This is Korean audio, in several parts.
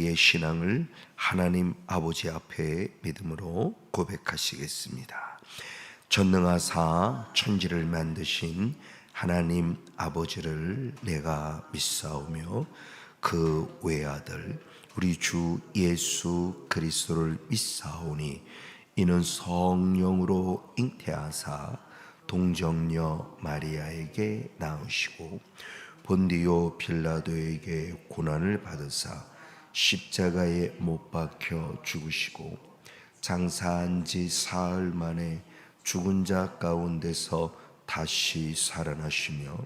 우리의 신앙을 하나님 아버지 앞에 믿음으로 고백하시겠습니다. 전능하사 천지를 만드신 하나님 아버지를 내가 믿사오며 그 외아들 우리 주 예수 그리스도를 믿사오니 이는 성령으로 잉태하사 동정녀 마리아에게 낳으시고 본디오 빌라도에게 고난을 받으사 십자가에 못 박혀 죽으시고 장사한 지 사흘 만에 죽은 자 가운데서 다시 살아나시며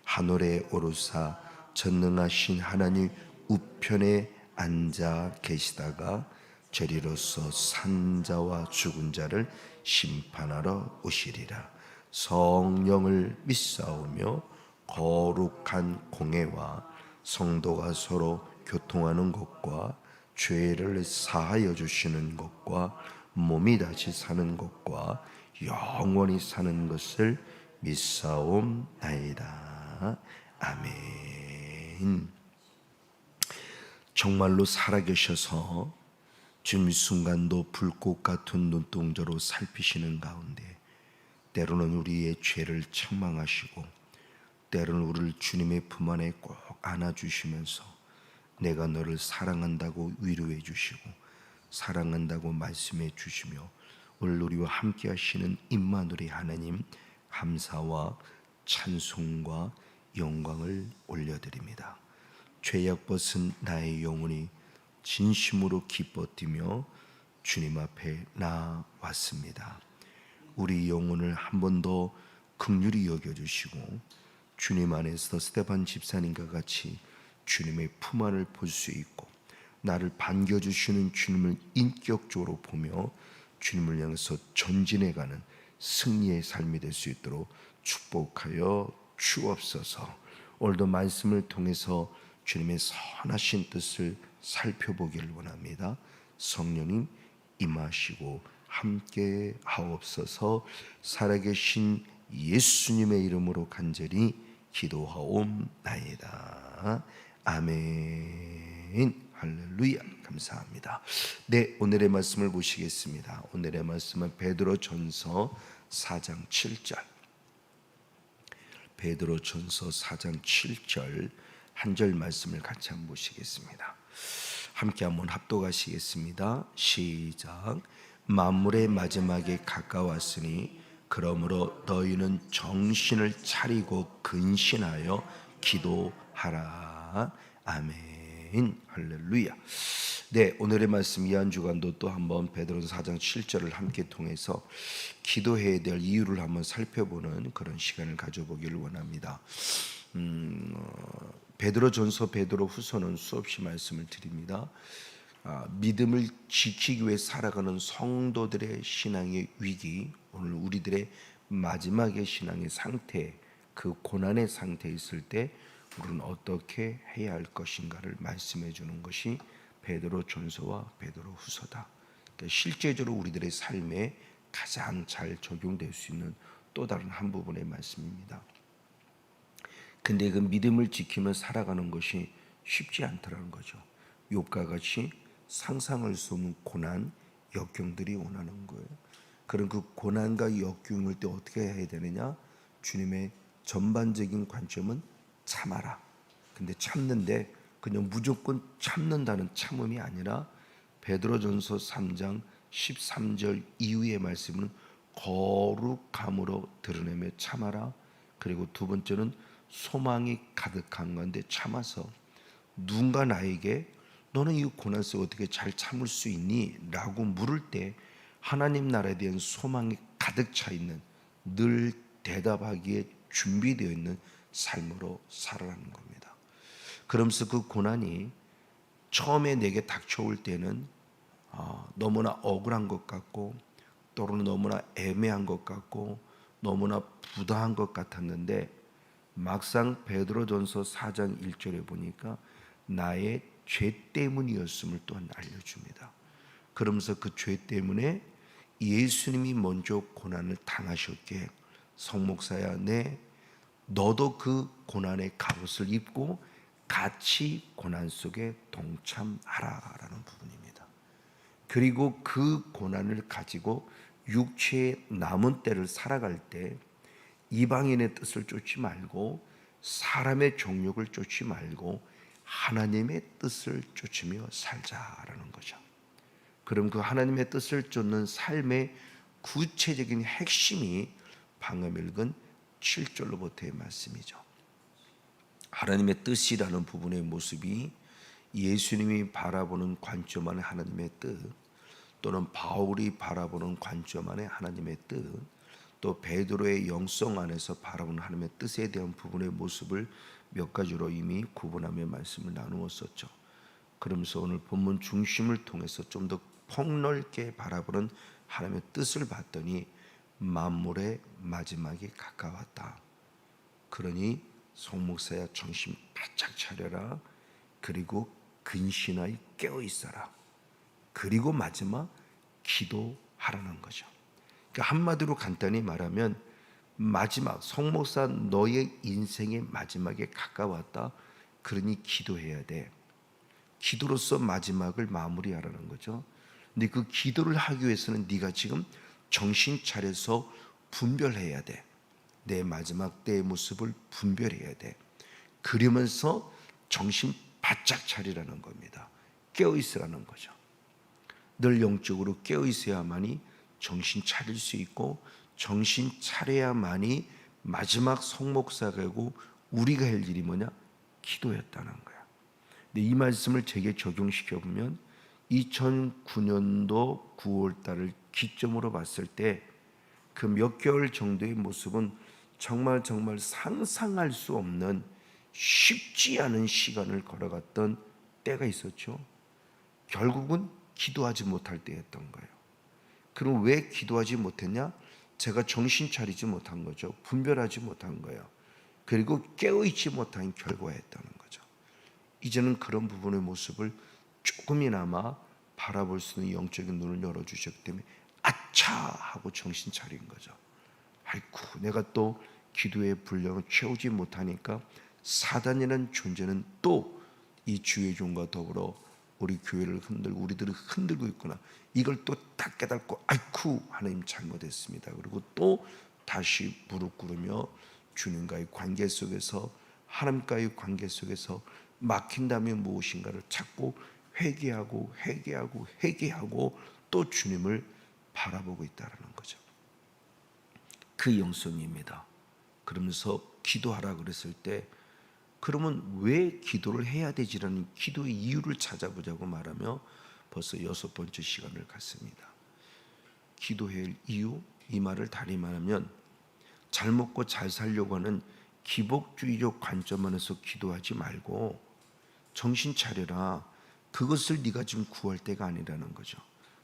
하늘에 오르사 전능하신 하나님 우편에 앉아 계시다가 저리로서 산 자와 죽은 자를 심판하러 오시리라. 성령을 믿사오며 거룩한 공회와 성도가 서로 교통하는 것과 죄를 사하여 주시는 것과 몸이 다시 사는 것과 영원히 사는 것을 믿사옵나이다. 아멘. 정말로 살아계셔서 지금 이 순간도 불꽃 같은 눈동자로 살피시는 가운데 때로는 우리의 죄를 책망하시고 때로는 우리를 주님의 품 안에 꼭 안아주시면서 내가 너를 사랑한다고 위로해 주시고 사랑한다고 말씀해 주시며 오늘 우리와 함께 하시는 임마누엘 하나님 감사와 찬송과 영광을 올려드립니다. 죄악 벗은 나의 영혼이 진심으로 기뻐 뛰며 주님 앞에 나왔습니다. 우리 영혼을 한 번 더 긍휼히 여겨주시고 주님 안에서 스데반 집사님과 같이 주님의 품 안을 볼 수 있고 나를 반겨주시는 주님을 인격적으로 보며 주님을 향해서 전진해가는 승리의 삶이 될 수 있도록 축복하여 주옵소서. 오늘도 말씀을 통해서 주님의 선하신 뜻을 살펴보기를 원합니다. 성령님 임하시고 함께 하옵소서. 살아계신 예수님의 이름으로 간절히 기도하옵나이다. 아멘. 할렐루야. 감사합니다. 네, 오늘의 말씀을 보시겠습니다. 오늘의 말씀은 베드로전서 4장 7절. 베드로전서 4장 7절 한 절 말씀을 같이 한번 보시겠습니다. 함께 한번 합독하시겠습니다. 시작. 만물의 마지막에 가까웠으니 그러므로 너희는 정신을 차리고 근신하여 기도하라. 아멘. 할렐루야. 네, 오늘의 말씀 이 한 주간도 또 한번 베드로전서 4장 7절을 함께 통해서 기도해야 될 이유를 한번 살펴보는 그런 시간을 가져보기를 원합니다. 베드로전서 베드로후서는 수없이 말씀을 드립니다. 믿음을 지키기 위해 살아가는 성도들의 신앙의 위기, 오늘 우리들의 마지막의 신앙의 상태, 그 고난의 상태에 있을 때 우리는 어떻게 해야 할 것인가를 말씀해 주는 것이 베드로전서와 베드로후서다. 그러니까 실제적으로 우리들의 삶에 가장 잘 적용될 수 있는 또 다른 한 부분의 말씀입니다. 근데 그 믿음을 지키며 살아가는 것이 쉽지 않더라는 거죠. 욥과 같이 상상할 수 없는 고난, 역경들이 오나는 거예요. 그런 그 고난과 역경일 때 어떻게 해야 되느냐? 주님의 전반적인 관점은 참아라. 근데 참는데 그냥 무조건 참는다는 참음이 아니라 베드로전서 3장 13절 이후의 말씀은 거룩함으로 드러내며 참아라. 그리고 두 번째는 소망이 가득한 건데 참아서 누군가 나에게 너는 이 고난 속에 어떻게 잘 참을 수 있니? 라고 물을 때 하나님 나라에 대한 소망이 가득 차 있는, 늘 대답하기에 준비되어 있는 삶으로 살아가는 겁니다. 그러면서 그 고난이 처음에 내게 닥쳐올 때는 너무나 억울한 것 같고 또는 너무나 애매한 것 같고 너무나 부당한 것 같았는데 막상 베드로전서 4장 1절에 보니까 나의 죄 때문이었음을 또한 알려줍니다. 그러면서 그 죄 때문에 예수님이 먼저 고난을 당하셨기에 성목사야, 너도 그 고난의 갑옷을 입고 같이 고난 속에 동참하라라는 부분입니다. 그리고 그 고난을 가지고 육체의 남은 때를 살아갈 때 이방인의 뜻을 쫓지 말고 사람의 정욕을 쫓지 말고 하나님의 뜻을 쫓으며 살자라는 거죠. 그럼 그 하나님의 뜻을 쫓는 삶의 구체적인 핵심이 방금 읽은 7절로부터의 말씀이죠. 하나님의 뜻이라는 부분의 모습이 예수님이 바라보는 관점 안에 하나님의 뜻, 또는 바울이 바라보는 관점 안에 하나님의 뜻, 또 베드로의 영성 안에서 바라보는 하나님의 뜻에 대한 부분의 모습을 몇 가지로 이미 구분하며 말씀을 나누었었죠. 그러면서 오늘 본문 중심을 통해서 좀 더 폭넓게 바라보는 하나님의 뜻을 봤더니 만물의 마지막이 가까웠다. 그러니 송목사야 정신 바짝 차려라. 그리고 근신하여 깨어 있어라. 그리고 마지막 기도하라는 거죠. 그러니까 한마디로 간단히 말하면 마지막 송목사 너의 인생의 마지막에 가까웠다. 그러니 기도해야 돼. 기도로서 마지막을 마무리하라는 거죠. 근데 그 기도를 하기 위해서는 네가 지금 정신 차려서 분별해야 돼. 내 마지막 때의 모습을 분별해야 돼. 그러면서 정신 바짝 차리라는 겁니다. 깨어 있으라는 거죠. 늘 영적으로 깨어 있어야만이 정신 차릴 수 있고 정신 차려야만이 마지막 성목사가고 우리가 할 일이 뭐냐? 기도였다는 거야. 근데 이 말씀을 제게 적용시켜 보면 2009년도 9월 달을 기점으로 봤을 때 그 몇 개월 정도의 모습은 정말 상상할 수 없는 쉽지 않은 시간을 걸어갔던 때가 있었죠. 결국은 기도하지 못할 때였던 거예요. 그럼 왜 기도하지 못했냐? 제가 정신 차리지 못한 거죠. 분별하지 못한 거예요. 그리고 깨어있지 못한 결과였다는 거죠. 이제는 그런 부분의 모습을 조금이나마 바라볼 수 있는 영적인 눈을 열어주셨기 때문에 아차 하고 정신 차린 거죠. 아이쿠, 내가 또 기도의 분량을 채우지 못하니까 사단이라는 존재는 또 이 주의 종과 더불어 우리 교회를 흔들고 우리들을 흔들고 있구나. 이걸 또 딱 깨닫고 아이쿠, 하나님 잘못했습니다. 그리고 또 다시 무릎 꿇으며 주님과의 관계 속에서, 하나님과의 관계 속에서 막힌다면 무엇인가를 찾고 회개하고 또 주님을 바라보고 있다는 거죠. 그 영성입니다. 그러면서 기도하라 그랬을 때 그러면 왜 기도를 해야 되지라는 기도의 이유를 찾아보자고 말하며 벌써 6번째 시간을 갖습니다. 기도해야 할 이유, 이 말을 다리 말하면 잘 먹고 잘 살려고 하는 기복주의적 관점 안에서 기도하지 말고 정신 차려라. 그것을 네가 지금 구할 때가 아니라는 거죠.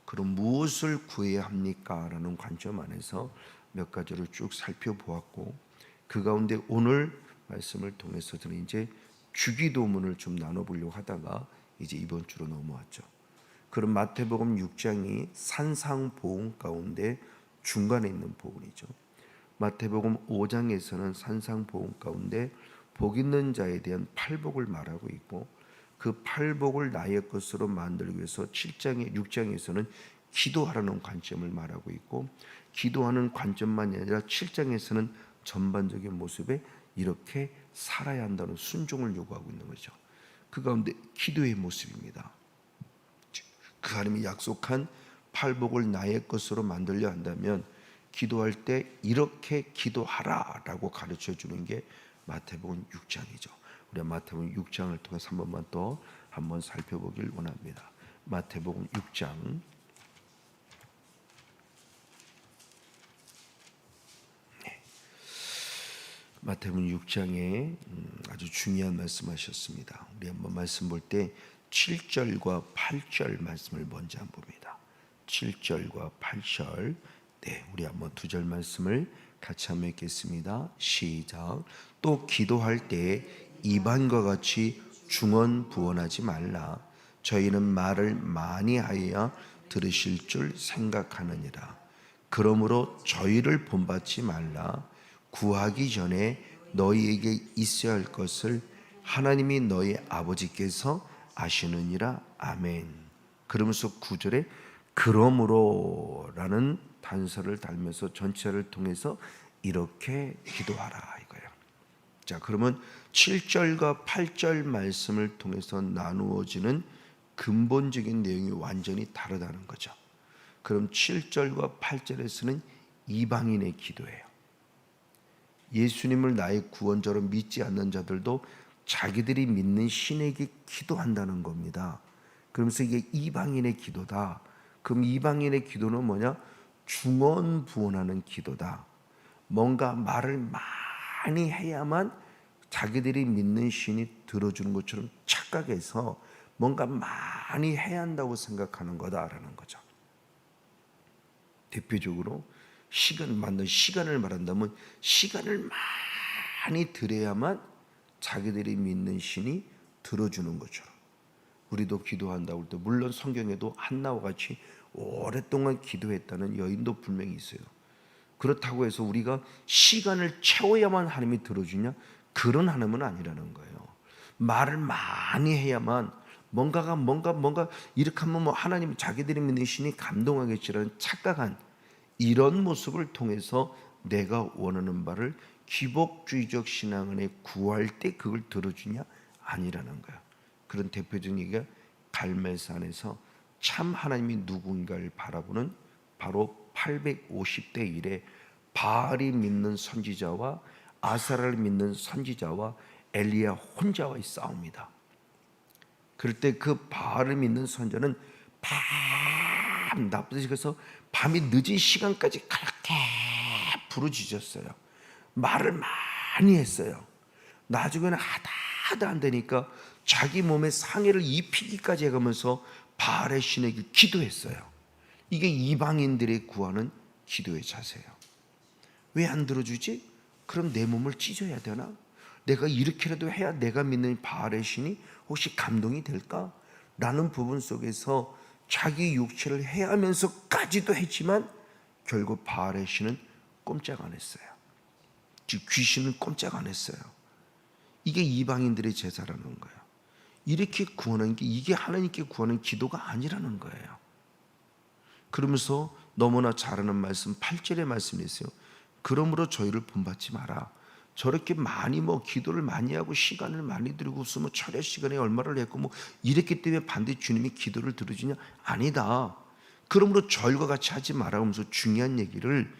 그럼 무엇을 구해야 합니까? 라는 관점 안에서 몇 가지를 쭉 살펴보았고 그 가운데 오늘 말씀을 통해서는 이제 주기도문을 좀 나눠보려고 하다가 이제 이번 주로 넘어왔죠. 그럼 마태복음 6장이 산상보훈 가운데 중간에 있는 부분이죠. 마태복음 5장에서는 산상보훈 가운데 복 있는 자에 대한 팔복을 말하고 있고 그 팔복을 나의 것으로 만들기 위해서 6장에서는 기도하라는 관점을 말하고 있고 기도하는 관점만이 아니라 7장에서는 전반적인 모습에 이렇게 살아야 한다는 순종을 요구하고 있는 거죠. 그 가운데 기도의 모습입니다. 그 하나님이 약속한 팔복을 나의 것으로 만들려 한다면 기도할 때 이렇게 기도하라라고 가르쳐 주는 게 마태복음 6장이죠. 우리가 마태복음 6장을 통해서 한 번만 또 한번 살펴보길 원합니다. 마태복음 6장 마태복음 6장에 아주 중요한 말씀하셨습니다. 우리 한번 말씀 볼 때 7절과 8절 말씀을 먼저 한번 봅니다. 7절과 8절 네, 우리 한번 2절 말씀을 같이 한번 읽겠습니다. 시작. 또 기도할 때 이방과 같이 중언부언하지 말라. 저희는 말을 많이 하여야 들으실 줄 생각하느니라. 그러므로 저희를 본받지 말라. 구하기 전에 너희에게 있어야 할 것을 하나님이 너희 아버지께서 아시느니라. 아멘. 그러면서 9절에 그러므로라는 단서를 달면서 전체를 통해서 이렇게 기도하라 이거예요. 자, 그러면 7절과 8절 말씀을 통해서 나누어지는 근본적인 내용이 완전히 다르다는 거죠. 그럼 7절과 8절에서는 이방인의 기도예요. 예수님을 나의 구원자로 믿지 않는 자들도 자기들이 믿는 신에게 기도한다는 겁니다. 그러면서 이게 이방인의 기도다. 그럼 이방인의 기도는 뭐냐? 중언부언하는 기도다. 뭔가 말을 많이 해야만 자기들이 믿는 신이 들어주는 것처럼 착각해서 뭔가 많이 해야 한다고 생각하는 거다라는 거죠. 대표적으로 시간을 말한다면 시간을 많이 들여야만 자기들이 믿는 신이 들어주는 것처럼 우리도 기도한다고 할 때 물론 성경에도 한나와 같이 오랫동안 기도했다는 여인도 분명히 있어요. 그렇다고 해서 우리가 시간을 채워야만 하나님이 들어주냐? 그런 하나님은 아니라는 거예요. 말을 많이 해야만 뭔가 이렇게 하면 뭐 하나님 자기들이 믿는 신이 감동하겠지라는 착각한 이런 모습을 통해서 내가 원하는 바를 기복주의적 신앙 안에 구할 때 그걸 들어주냐? 아니라는 거야. 그런 대표적인 얘기가 갈멜산에서 참 하나님이 누군가를 바라보는 바로 850대 1에 바알이 믿는 선지자와 아사라를 믿는 선지자와 엘리야 혼자와의 싸움이다. 그럴 때 그 바알을 믿는 선지자는 밤 낮부터 밤이 늦은 시간까지 그렇게 부르짖었어요. 말을 많이 했어요. 나중에는 하다 안 되니까 자기 몸에 상해를 입히기까지 해가면서 바알의 신에게 기도했어요. 이게 이방인들의 구하는 기도의 자세예요. 왜 안 들어주지? 그럼 내 몸을 찢어야 되나? 내가 이렇게라도 해야 내가 믿는 바알의 신이 혹시 감동이 될까? 라는 부분 속에서 자기 육체를 해하면서까지도 했지만 결국 바알의 신은 꼼짝 안 했어요. 즉 귀신은 꼼짝 안 했어요. 이게 이방인들의 제사라는 거예요. 이렇게 구하는 게 이게 하나님께 구하는 기도가 아니라는 거예요. 그러면서 너무나 잘 아는 말씀 8절의 말씀이 있어요. 그러므로 저희를 본받지 마라. 저렇게 많이 기도를 많이 하고 시간을 많이 들이고 무슨 철야 시간에 얼마를 했고 이랬기 때문에 반드시 주님이 기도를 들어주냐? 아니다. 그러므로 저희와 같이 하지 마라 하면서 중요한 얘기를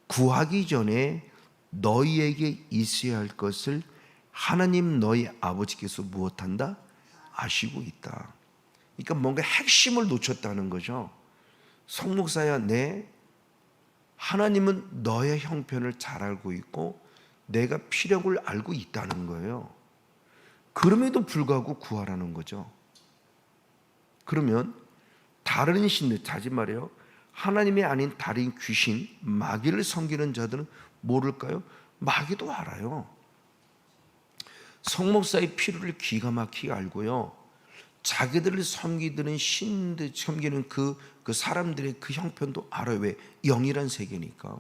구하기 전에 너희에게 있어야 할 것을 하나님 너희 아버지께서 무엇한다? 아시고 있다. 그러니까 뭔가 핵심을 놓쳤다는 거죠. 성목사야, 하나님은 너의 형편을 잘 알고 있고 내가 필요를 알고 있다는 거예요. 그럼에도 불구하고 구하라는 거죠. 그러면 다른 신들, 다시 말해요, 하나님이 아닌 다른 귀신, 마귀를 섬기는 자들은 모를까요? 마귀도 알아요. 성목사의 필요를 기가 막히게 알고요. 자기들을 섬기는 신들, 섬기는 그 사람들의 그 형편도 알아요. 왜? 영이란 세계니까.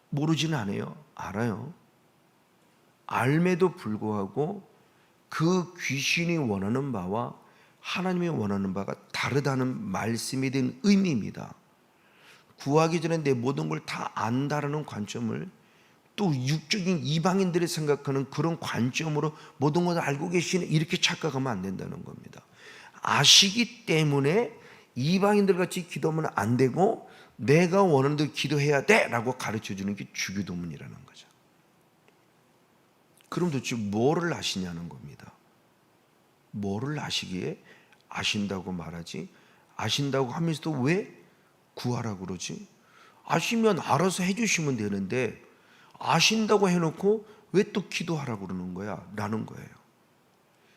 모르지는 않아요. 알아요. 알매도 불구하고 그 귀신이 원하는 바와 하나님이 원하는 바가 다르다는 말씀이 된 의미입니다. 구하기 전에 내 모든 걸 다 안다라는 관점을 또 육적인 이방인들이 생각하는 그런 관점으로 모든 것을 알고 계시네 이렇게 착각하면 안 된다는 겁니다. 아시기 때문에 이방인들 같이 기도하면 안 되고 내가 원하는 대로 기도해야 돼 라고 가르쳐 주는 게 주기도문이라는 거죠. 그럼 도대체 뭐를 아시냐는 겁니다. 뭐를 아시기에 아신다고 말하지? 아신다고 하면서도 왜 구하라고 그러지? 아시면 알아서 해주시면 되는데 아신다고 해놓고 왜 또 기도하라고 그러는 거야? 라는 거예요.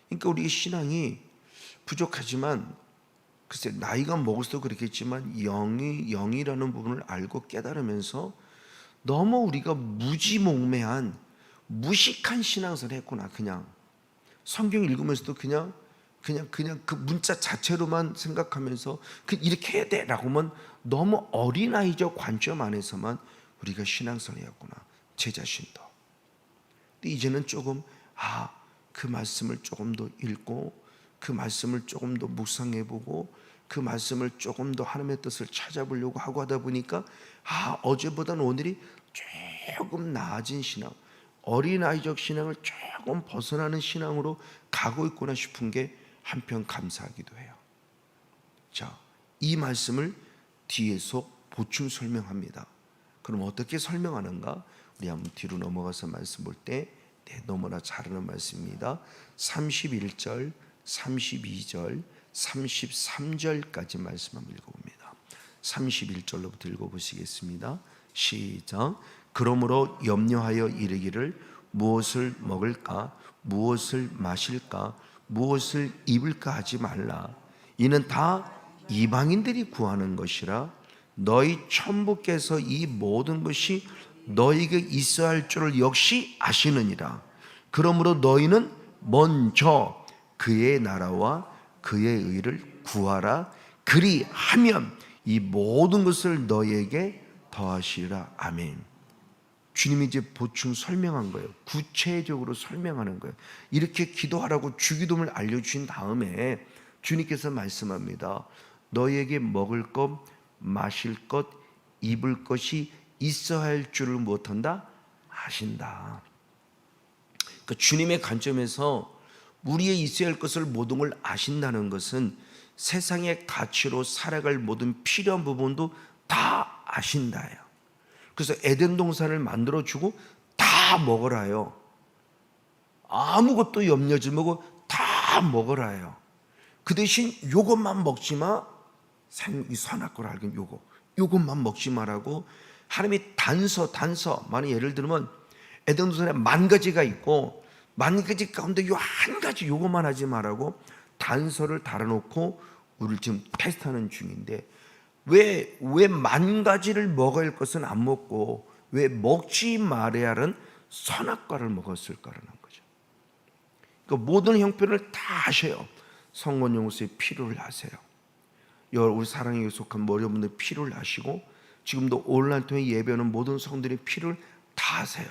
그러니까 우리 신앙이 부족하지만 글쎄 나이가 먹을수록 그렇겠지만 영이라는 부분을 알고 깨달으면서 너무 우리가 무지몽매한 무식한 신앙생활을 했구나. 그냥 성경 읽으면서도 그냥 그 문자 자체로만 생각하면서 이렇게 해야 돼라고만 너무 어린아이적 관점 안에서만 우리가 신앙생활을 했구나. 제 자신도. 근데 이제는 조금 그 말씀을 조금 더 읽고 그 말씀을 조금 더 묵상해보고 그 말씀을 조금 더 하나님의 뜻을 찾아보려고 하고 하다 보니까 어제보다는 오늘이 조금 나아진 신앙, 어린아이적 신앙을 조금 벗어나는 신앙으로 가고 있구나 싶은 게 한편 감사하기도 해요. 자, 이 말씀을 뒤에서 보충 설명합니다. 그럼 어떻게 설명하는가? 우리 한번 뒤로 넘어가서 말씀 볼 때 너무나 잘 아는 말씀입니다. 31절, 32절, 33절까지 말씀 한번 읽어봅니다. 31절로부터 읽어보시겠습니다. 시작. 그러므로 염려하여 이르기를 무엇을 먹을까, 무엇을 마실까, 무엇을 입을까 하지 말라. 이는 다 이방인들이 구하는 것이라. 너희 천부께서 이 모든 것이 너희에게 있어야 할 줄을 역시 아시느니라. 그러므로 너희는 먼저 그의 나라와 그의 의를 구하라. 그리하면 이 모든 것을 너희에게 더하시리라. 아멘. 주님이 이제 보충 설명한 거예요. 구체적으로 설명하는 거예요. 이렇게 기도하라고 주기도문을 알려주신 다음에 주님께서 말씀합니다. 너희에게 먹을 것, 마실 것, 입을 것이 있어야 할 줄을 못한다? 아신다. 그러니까 주님의 관점에서 우리의 있어야 할 것을 모든 걸 아신다는 것은 세상의 가치로 살아갈 모든 필요한 부분도 다 아신다예요. 그래서 에덴 동산을 만들어주고 다 먹으라요. 아무것도 염려하지 말고 다 먹으라요. 그 대신 요것만 먹지 마. 이 선악과를 알긴 요것만 먹지 마라고 하나님이 단서 만약 예를 들면 에덴 동산에 10,000가지가 있고 10,000가지 가운데 요 한 가지 요것만 하지 마라고 단서를 달아놓고 우리를 지금 테스트하는 중인데 왜 10,000가지를 먹어야 할 것은 안 먹고 왜 먹지 말아야 하는 선악과를 먹었을까라는 거죠. 그러니까 모든 형편을 다 하셔요. 성원 용서의 필요를 하세요. 우리 사랑에 속한 여러분들 필요를 하시고 지금도 온라인 통해 예배하는 모든 성들의 필요를 다 하세요.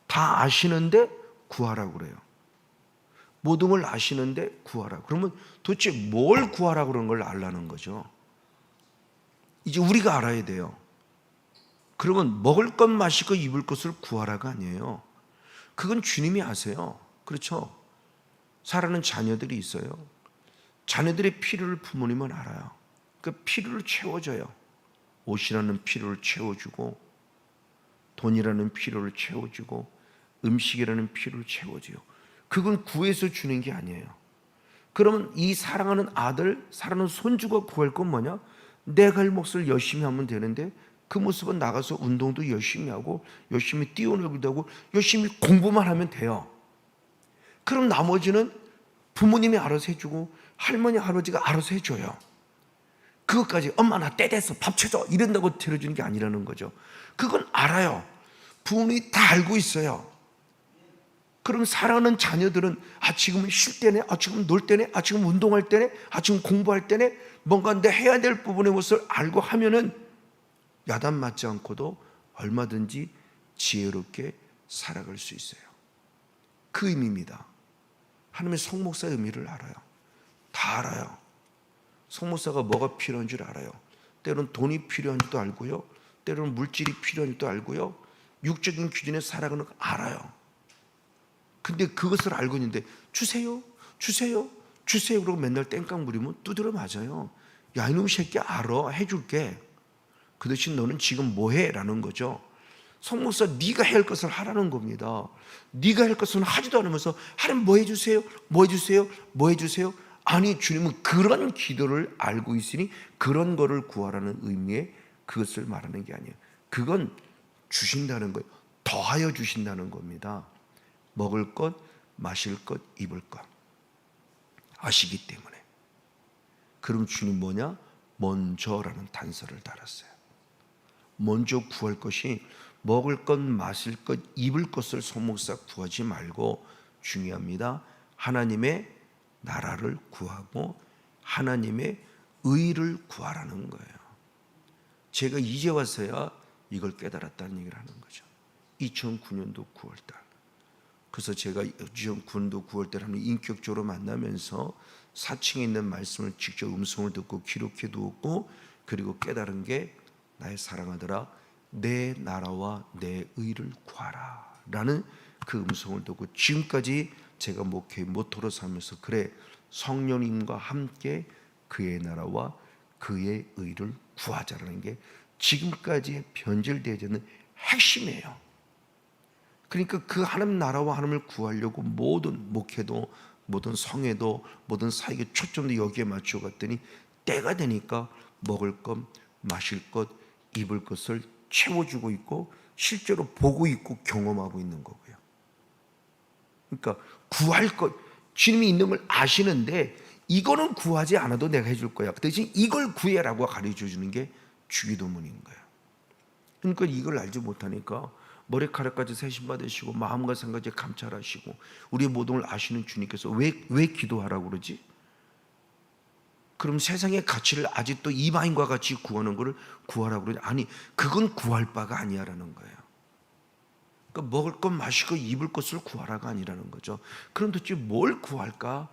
다 아시는데 구하라고 그래요. 모든 걸 아시는데 구하라. 그러면 도대체 뭘 구하라고 그런 걸 알라는 거죠. 이제 우리가 알아야 돼요. 그러면 먹을 것, 마실 것, 입을 것을 구하라가 아니에요. 그건 주님이 아세요. 그렇죠? 살아가는 자녀들이 있어요. 자녀들의 필요를 부모님은 알아요. 그 필요를 채워줘요. 옷이라는 필요를 채워주고 돈이라는 필요를 채워주고 음식이라는 필요를 채워줘요. 그건 구해서 주는 게 아니에요. 그러면 이 사랑하는 아들, 사랑하는 손주가 구할 건 뭐냐? 내가 할 몫을 열심히 하면 되는데 그 모습은 나가서 운동도 열심히 하고 열심히 뛰어놀기도 하고 열심히 공부만 하면 돼요. 그럼 나머지는 부모님이 알아서 해주고 할머니, 할아버지가 알아서 해줘요. 그것까지 엄마 나 때 됐어 밥 쳐줘 이런다고 들어주는 게 아니라는 거죠. 그건 알아요. 부모님이 다 알고 있어요. 그럼 사랑하는 자녀들은 지금은 쉴 때네, 지금 놀 때네, 지금 운동할 때네, 지금 공부할 때네, 뭔가 내 해야 될 부분의 것을 알고 하면은 야단 맞지 않고도 얼마든지 지혜롭게 살아갈 수 있어요. 그 의미입니다. 하나님의 성목사의 의미를 알아요. 다 알아요. 성목사가 뭐가 필요한 줄 알아요. 때로는 돈이 필요한 줄도 알고요. 때로는 물질이 필요한 줄도 알고요. 육적인 기준에 살아가는 거 알아요. 근데 그것을 알고 있는데 주세요 그러고 맨날 땡깡 부리면 두드려 맞아요. 야 이놈 새끼 알아 해줄게. 그 대신 너는 지금 뭐해? 라는 거죠. 성목사 네가 해야 할 것을 하라는 겁니다. 네가 할 것은 하지도 않으면서 하나님 뭐 해주세요? 뭐 해주세요? 뭐 해주세요? 아니 주님은 그런 기도를 알고 있으니 그런 거를 구하라는 의미의 그것을 말하는 게 아니에요. 그건 주신다는 거예요. 더하여 주신다는 겁니다. 먹을 것, 마실 것, 입을 것 아시기 때문에. 그럼 주님 뭐냐? 먼저라는 단서를 달았어요. 먼저 구할 것이 먹을 것, 마실 것, 입을 것을 소목사 구하지 말고 중요합니다. 하나님의 나라를 구하고 하나님의 의를 구하라는 거예요. 제가 이제 와서야 이걸 깨달았다는 얘기를 하는 거죠. 2009년도 9월달 그래서 제가 요즘 군도 9월달 하는 인격적으로 만나면서 4층에 있는 말씀을 직접 음성을 듣고 기록해 두었고, 그리고 깨달은 게 나의 사랑하더라 내 나라와 내 의를 구하라 라는 그 음성을 듣고, 지금까지 제가 목회 모토로 삼면서 그래 성령님과 함께 그의 나라와 그의 의를 구하자라는 게 지금까지 변질되어져 있는 핵심이에요. 그러니까 그 하나님 나라와 하나님을 구하려고 모든 목회도, 모든 성회도, 모든 사역의 초점도 여기에 맞춰 갔더니 때가 되니까 먹을 것, 마실 것, 입을 것을 채워주고 있고 실제로 보고 있고 경험하고 있는 거고요. 그러니까 구할 것, 주님이 있는 걸 아시는데 이거는 구하지 않아도 내가 해줄 거야. 그 대신 이걸 구해라고 가르쳐 주는 게 주기도문인 거예요. 그러니까 이걸 알지 못하니까 머리카락까지 세심 받으시고 마음과 생각에 감찰하시고 우리의 모든 걸 아시는 주님께서 왜 기도하라고 그러지? 그럼 세상의 가치를 아직도 이방인과 같이 구하는 것을 구하라고 그러지? 아니, 그건 구할 바가 아니야라는 거예요. 그러니까 먹을 것, 마실 것, 입을 것을 구하라가 아니라는 거죠. 그럼 도대체 뭘 구할까?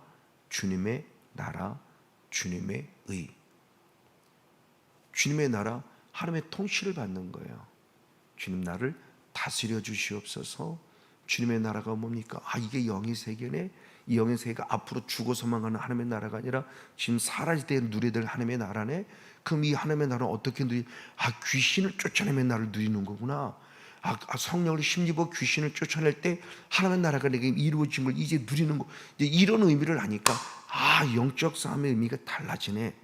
주님의 나라, 주님의 의. 주님의 나라, 하나님의 통치를 받는 거예요. 주님 나를 다스려 주시옵소서. 주님의 나라가 뭡니까? 이게 영의 세계네. 이 영의 세계가 앞으로 죽어서만 가는 하나님의 나라가 아니라 지금 사라질 때 누려야 될 하나님의 나라네. 그럼 이 하나님의 나라는 어떻게 귀신을 쫓아내면 나를 누리는 거구나. 성령을 힘입어 귀신을 쫓아낼 때 하나님의 나라가 내게 이루어진 걸 이제 누리는 거. 이제 이런 의미를 아니까 영적 싸움의 의미가 달라지네.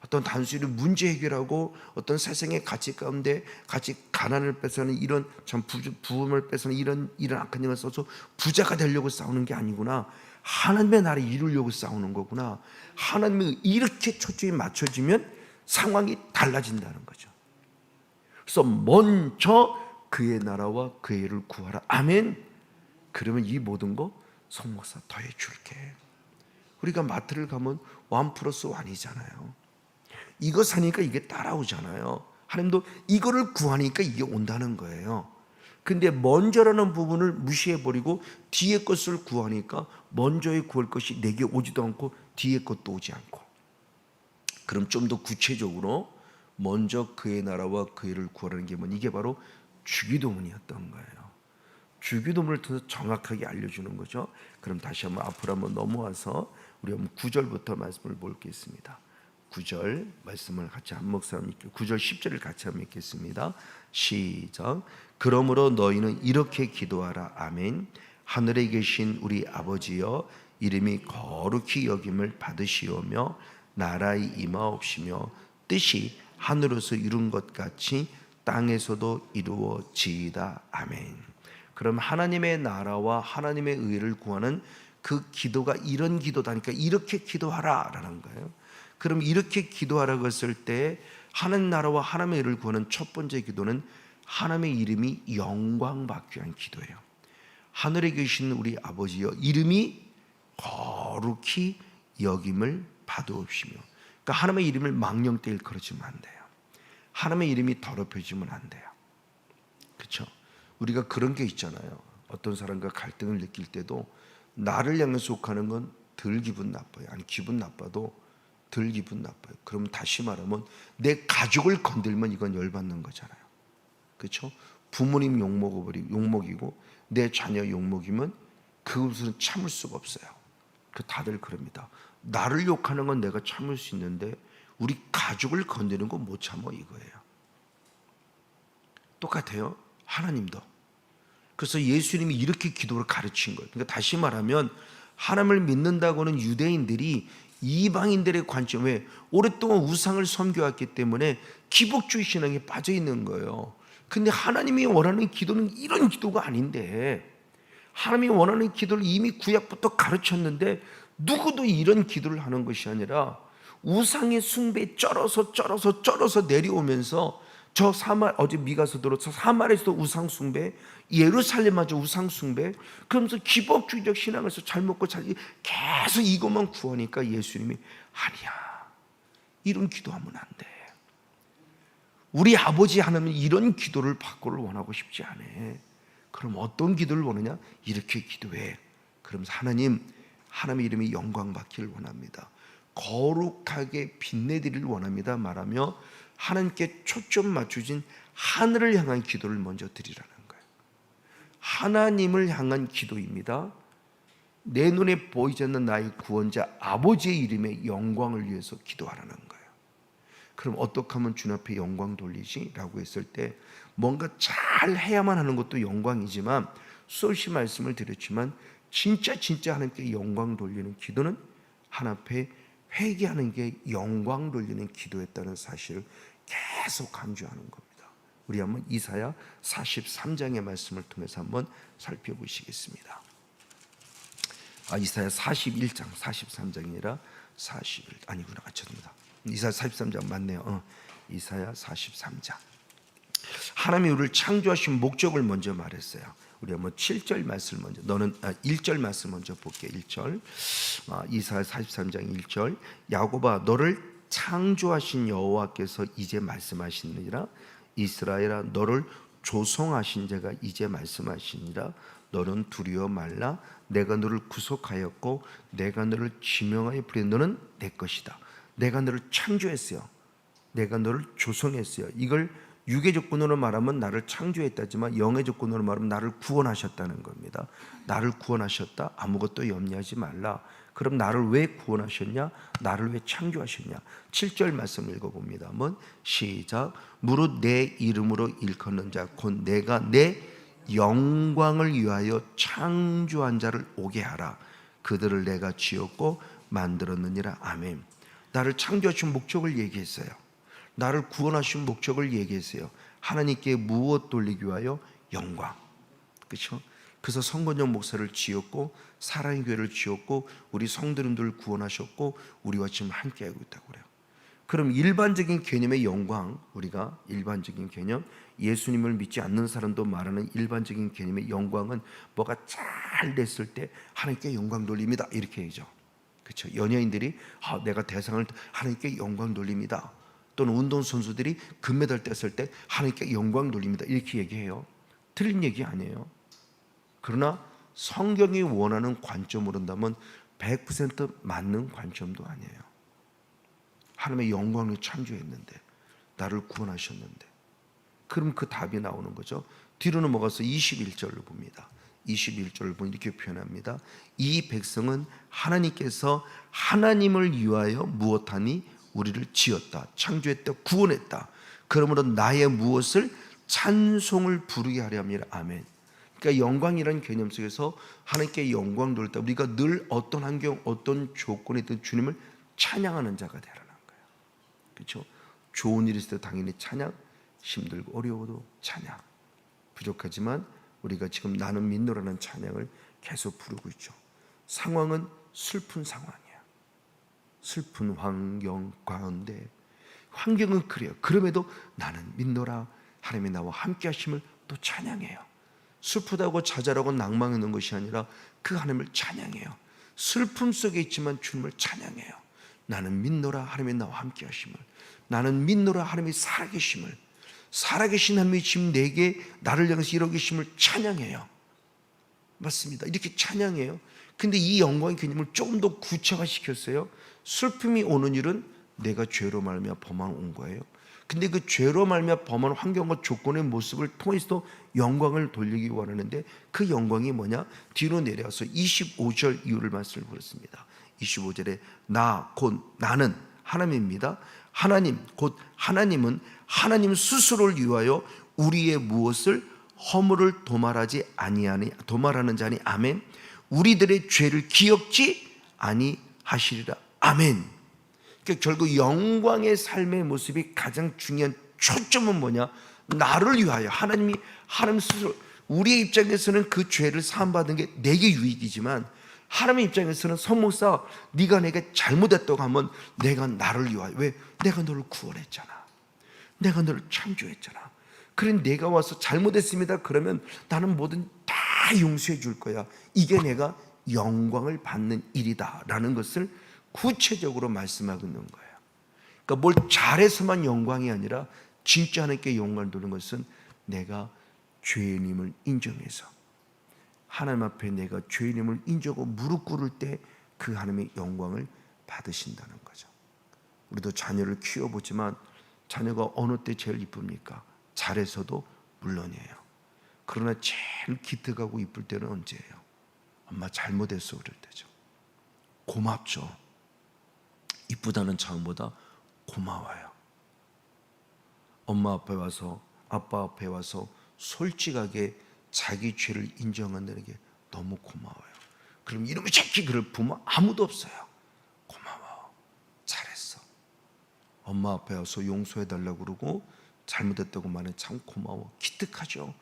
어떤 단순히 문제 해결하고 어떤 세상의 가치 가운데 같이 가난을 뺏어는 이런 참 부음을 뺏어는 이런 악한 영을 써서 부자가 되려고 싸우는 게 아니구나. 하나님의 나라를 이루려고 싸우는 거구나. 하나님이 이렇게 초점이 맞춰지면 상황이 달라진다는 거죠. 그래서 먼저 그의 나라와 그의 의를 구하라. 아멘. 그러면 이 모든 거 성목사 더해 줄게. 우리가 마트를 가면 1+1이잖아요. 이거 사니까 이게 따라오잖아요. 하나님도 이거를 구하니까 이게 온다는 거예요. 근데 먼저라는 부분을 무시해버리고 뒤에 것을 구하니까 먼저에 구할 것이 내게 오지도 않고 뒤에 것도 오지 않고. 그럼 좀 더 구체적으로 먼저 그의 나라와 그의 의를 구하라는 게 이게 바로 주기도문이었던 거예요. 주기도문을 통해서 정확하게 알려주는 거죠. 그럼 다시 한번 앞으로 한번 넘어와서 우리 한번 9절부터 말씀을 보겠습니다. 9절 말씀을 같이 한 목사님 읽고 9절 10절을 같이 한번 읽겠습니다. 시작. 그러므로 너희는 이렇게 기도하라. 아멘. 하늘에 계신 우리 아버지여, 이름이 거룩히 여김을 받으시오며 나라의 임하옵시며 뜻이 하늘에서 이룬 것 같이 땅에서도 이루어지이다. 아멘. 그럼 하나님의 나라와 하나님의 의를 구하는 그 기도가 이런 기도다니까 이렇게 기도하라라는 거예요. 그럼 이렇게 기도하라고 했을 때 하나님 나라와 하나님의 의를 구하는 첫 번째 기도는 하나님의 이름이 영광받기 위한 기도예요. 하늘에 계신 우리 아버지여, 이름이 거룩히 여김을 받으옵시며. 그러니까 하나님의 이름을 망령되이 일컬어지면 안 돼요. 하나님의 이름이 더럽혀지면 안 돼요. 그렇죠? 우리가 그런 게 있잖아요. 어떤 사람과 갈등을 느낄 때도 나를 향해서 욕하는 건 덜 기분 나빠요. 아니 기분 나빠도 덜 기분 나빠요. 그럼 다시 말하면 내 가족을 건들면 이건 열받는 거잖아요. 그렇죠? 부모님 욕먹이고 내 자녀 욕먹이면 그것은 참을 수가 없어요. 다들 그럽니다. 나를 욕하는 건 내가 참을 수 있는데 우리 가족을 건드리는 건 못 참아, 이거예요. 똑같아요. 하나님도. 그래서 예수님이 이렇게 기도를 가르친 거예요. 그러니까 다시 말하면 하나님을 믿는다고는 유대인들이 이방인들의 관점에 오랫동안 우상을 섬겨왔기 때문에 기복주의 신앙에 빠져 있는 거예요. 근데 하나님이 원하는 기도는 이런 기도가 아닌데, 하나님이 원하는 기도를 이미 구약부터 가르쳤는데 누구도 이런 기도를 하는 것이 아니라 우상의 숭배에 쩔어서 내려오면서 어제 미가서도로 사마리아에서도 우상 숭배, 예루살렘마저 우상 숭배, 그러면서 기복주의적 신앙에서 잘 먹고 잘 계속 이것만 구하니까 예수님이 아니야, 이런 기도하면 안 돼. 우리 아버지 하나님은 이런 기도를 받고를 원하고 싶지 않아. 그럼 어떤 기도를 원하냐? 이렇게 기도해. 그럼 하나님의 이름이 영광 받기를 원합니다. 거룩하게 빛내드리를 원합니다 말하며 하나님께 초점 맞추진 하늘을 향한 기도를 먼저 드리라는 거예요. 하나님을 향한 기도입니다. 내 눈에 보이지 않는 나의 구원자 아버지의 이름의 영광을 위해서 기도하라는 거예요. 그럼 어떻게 하면 주님 앞에 영광 돌리지? 라고 했을 때 뭔가 잘 해야만 하는 것도 영광이지만, 수없이 말씀을 드렸지만 진짜 하나님께 영광 돌리는 기도는 하나님 앞에 회개하는 게 영광 돌리는 기도였다는 사실을 계속 강조하는 겁니다. 우리 한번 이사야 43장의 말씀을 통해서 한번 살펴보시겠습니다. 이사야 41장, 43장이라 41 아니구나, 맞췄습니다. 이사야 43장 맞네요. 이사야 43장. 하나님이 우리를 창조하신 목적을 먼저 말했어요. 우리 한번 7절 말씀 먼저, 1절 말씀 먼저 볼게요. 1절. 이사야 43장 1절. 야곱아, 너를 창조하신 여호와께서 이제 말씀하시느니라. 이스라엘아, 너를 조성하신 자가 이제 말씀하시니라. 너는 두려워 말라. 내가 너를 구속하였고 내가 너를 지명하여 부린 너는 내 것이다. 내가 너를 창조했어요. 내가 너를 조성했어요. 이걸 육의 조건으로 말하면 나를 창조했다지만 영의 조건으로 말하면 나를 구원하셨다는 겁니다. 나를 구원하셨다? 아무것도 염려하지 말라. 그럼 나를 왜 구원하셨냐? 나를 왜 창조하셨냐? 7절 말씀 읽어봅니다. 한번 시작. 무릇 내 이름으로 일컫는 자 곧 내가 내 영광을 위하여 창조한 자를 오게 하라. 그들을 내가 지었고 만들었느니라. 아멘. 나를 창조하신 목적을 얘기했어요. 나를 구원하신 목적을 얘기했어요. 하나님께 무엇 돌리기 위하여? 영광. 그렇죠? 그래서 성건영 목사를 지었고 사랑의 교회를 지었고 우리 성도님들을 구원하셨고 우리와 지금 함께하고 있다고 그래요. 그럼 일반적인 개념의 영광, 우리가 일반적인 개념, 예수님을 믿지 않는 사람도 말하는 일반적인 개념의 영광은 뭐가 잘 됐을 때 하나님께 영광 돌립니다 이렇게 얘기죠. 그렇죠? 연예인들이 내가 대상을 하나님께 영광 돌립니다. 또는 운동선수들이 금메달 땄을 때 하나님께 영광 돌립니다 이렇게 얘기해요. 틀린 얘기 아니에요. 그러나 성경이 원하는 관점으로 본다면 100% 맞는 관점도 아니에요. 하나님의 영광을 창조했는데, 나를 구원하셨는데, 그럼 그 답이 나오는 거죠. 뒤로는 뭐가서 21절을 봅니다. 21절을 보면 이렇게 표현합니다. 이 백성은 하나님께서 하나님을 위하여 무엇하니? 우리를 지었다, 창조했다, 구원했다. 그러므로 나의 무엇을? 찬송을 부르게 하려 함이라. 아멘. 그러니까 영광이라는 개념 속에서 하나님께 영광 돌릴 때 우리가 늘 어떤 환경, 어떤 조건이든 주님을 찬양하는 자가 되라는 거예요. 그렇죠? 좋은 일이 있을 때 당연히 찬양, 힘들고 어려워도 찬양. 부족하지만 우리가 지금 나는 믿노라는 찬양을 계속 부르고 있죠. 상황은 슬픈 상황이에요. 슬픈 환경 가운데, 환경은 그래요. 그럼에도 나는 믿노라. 하나님이 나와 함께 하심을 또 찬양해요. 슬프다고 좌절하고 낭망하는 것이 아니라 그 하나님을 찬양해요. 슬픔 속에 있지만 주님을 찬양해요. 나는 믿노라. 하나님이 나와 함께 하심을. 나는 믿노라. 하나님이 살아계심을. 살아계신 하나님이 지금 내게 나를 향해서 이러고 계심을 찬양해요. 맞습니다. 이렇게 찬양해요. 근데 이 영광의 개념을 조금 더 구체화시켰어요. 슬픔이 오는 일은 내가 죄로 말미암아 범한 온 거예요. 근데 그 죄로 말미암아 범한 환경과 조건의 모습을 통해서 영광을 돌리기 원하는데 그 영광이 뭐냐? 뒤로 내려와서 25절 이후를 말씀을 보였습니다. 25절에 나 곧 나는 하나님입니다. 하나님 곧 하나님은 하나님 스스로를 위하여 우리의 무엇을 허물을 도말하는 자니. 아멘. 우리들의 죄를 기억지 아니하시리라. 아멘. 그러니까 결국 영광의 삶의 모습이 가장 중요한 초점은 뭐냐? 나를 위하여 하나님 스스로. 우리의 입장에서는 그 죄를 사함받은 게 내게 유익이지만 하나님의 입장에서는 선목사 네가 내게 잘못했다고 하면 내가 나를 위하여. 왜? 내가 너를 구원했잖아. 내가 너를 창조했잖아. 그래 내가 와서 잘못했습니다 그러면 나는 뭐든 다 용서해 줄 거야. 이게 내가 영광을 받는 일이다 라는 것을 구체적으로 말씀하고 있는 거예요. 그러니까 뭘 잘해서만 영광이 아니라 진짜 하나님께 영광을 돌리는 것은 내가 죄인임을 인정해서 하나님 앞에 내가 죄인임을 인정하고 무릎 꿇을 때 그 하나님의 영광을 받으신다는 거죠. 우리도 자녀를 키워보지만 자녀가 어느 때 제일 이쁩니까? 잘해서도 물론이에요. 그러나 제일 기특하고 이쁠 때는 언제예요? 엄마 잘못했어 그럴 때죠. 고맙죠. 이쁘다는 차원보다 고마워요. 엄마 앞에 와서, 아빠 앞에 와서 솔직하게 자기 죄를 인정한다는 게 너무 고마워요. 그럼 이놈의 새끼 그럴 부모 아무도 없어요. 고마워, 잘했어. 엄마 앞에 와서 용서해달라고 그러고 잘못했다고 말해 참 고마워, 기특하죠.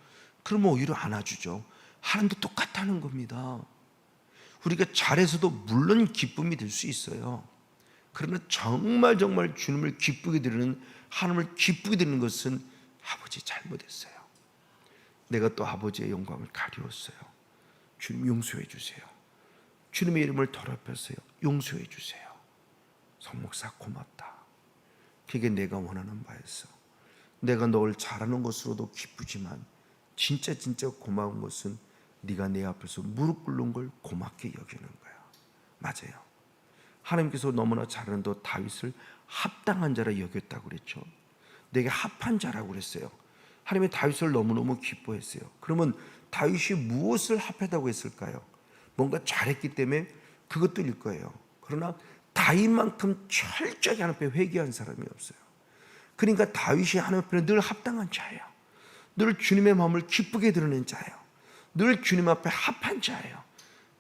그러면 오히려 안아주죠. 하나님도 똑같다는 겁니다. 우리가 잘해서도 물론 기쁨이 될 수 있어요. 그러나 정말 주님을 기쁘게 드리는, 하나님을 기쁘게 드리는 것은 아버지 잘못했어요. 내가 또 아버지의 영광을 가리웠어요. 주님 용서해 주세요. 주님의 이름을 더럽혔어요. 용서해 주세요. 성목사 고맙다. 그게 내가 원하는 바였어. 내가 널 잘하는 것으로도 기쁘지만 진짜 고마운 것은 네가 내 앞에서 무릎 꿇는 걸 고맙게 여기는 거야. 맞아요. 하나님께서 너무나 잘하는 다윗을 합당한 자라 여겼다고 그랬죠. 내게 합한 자라고 그랬어요. 하나님이 다윗을 너무너무 기뻐했어요. 그러면 다윗이 무엇을 합하다고 했을까요? 뭔가 잘했기 때문에 그것들일 거예요. 그러나 다윗만큼 철저하게 하나님 앞에 회개한 사람이 없어요. 그러니까 다윗이 하나님 앞에 늘 합당한 자예요. 늘 주님의 마음을 기쁘게 드러낸 자예요. 늘 주님 앞에 합한 자예요.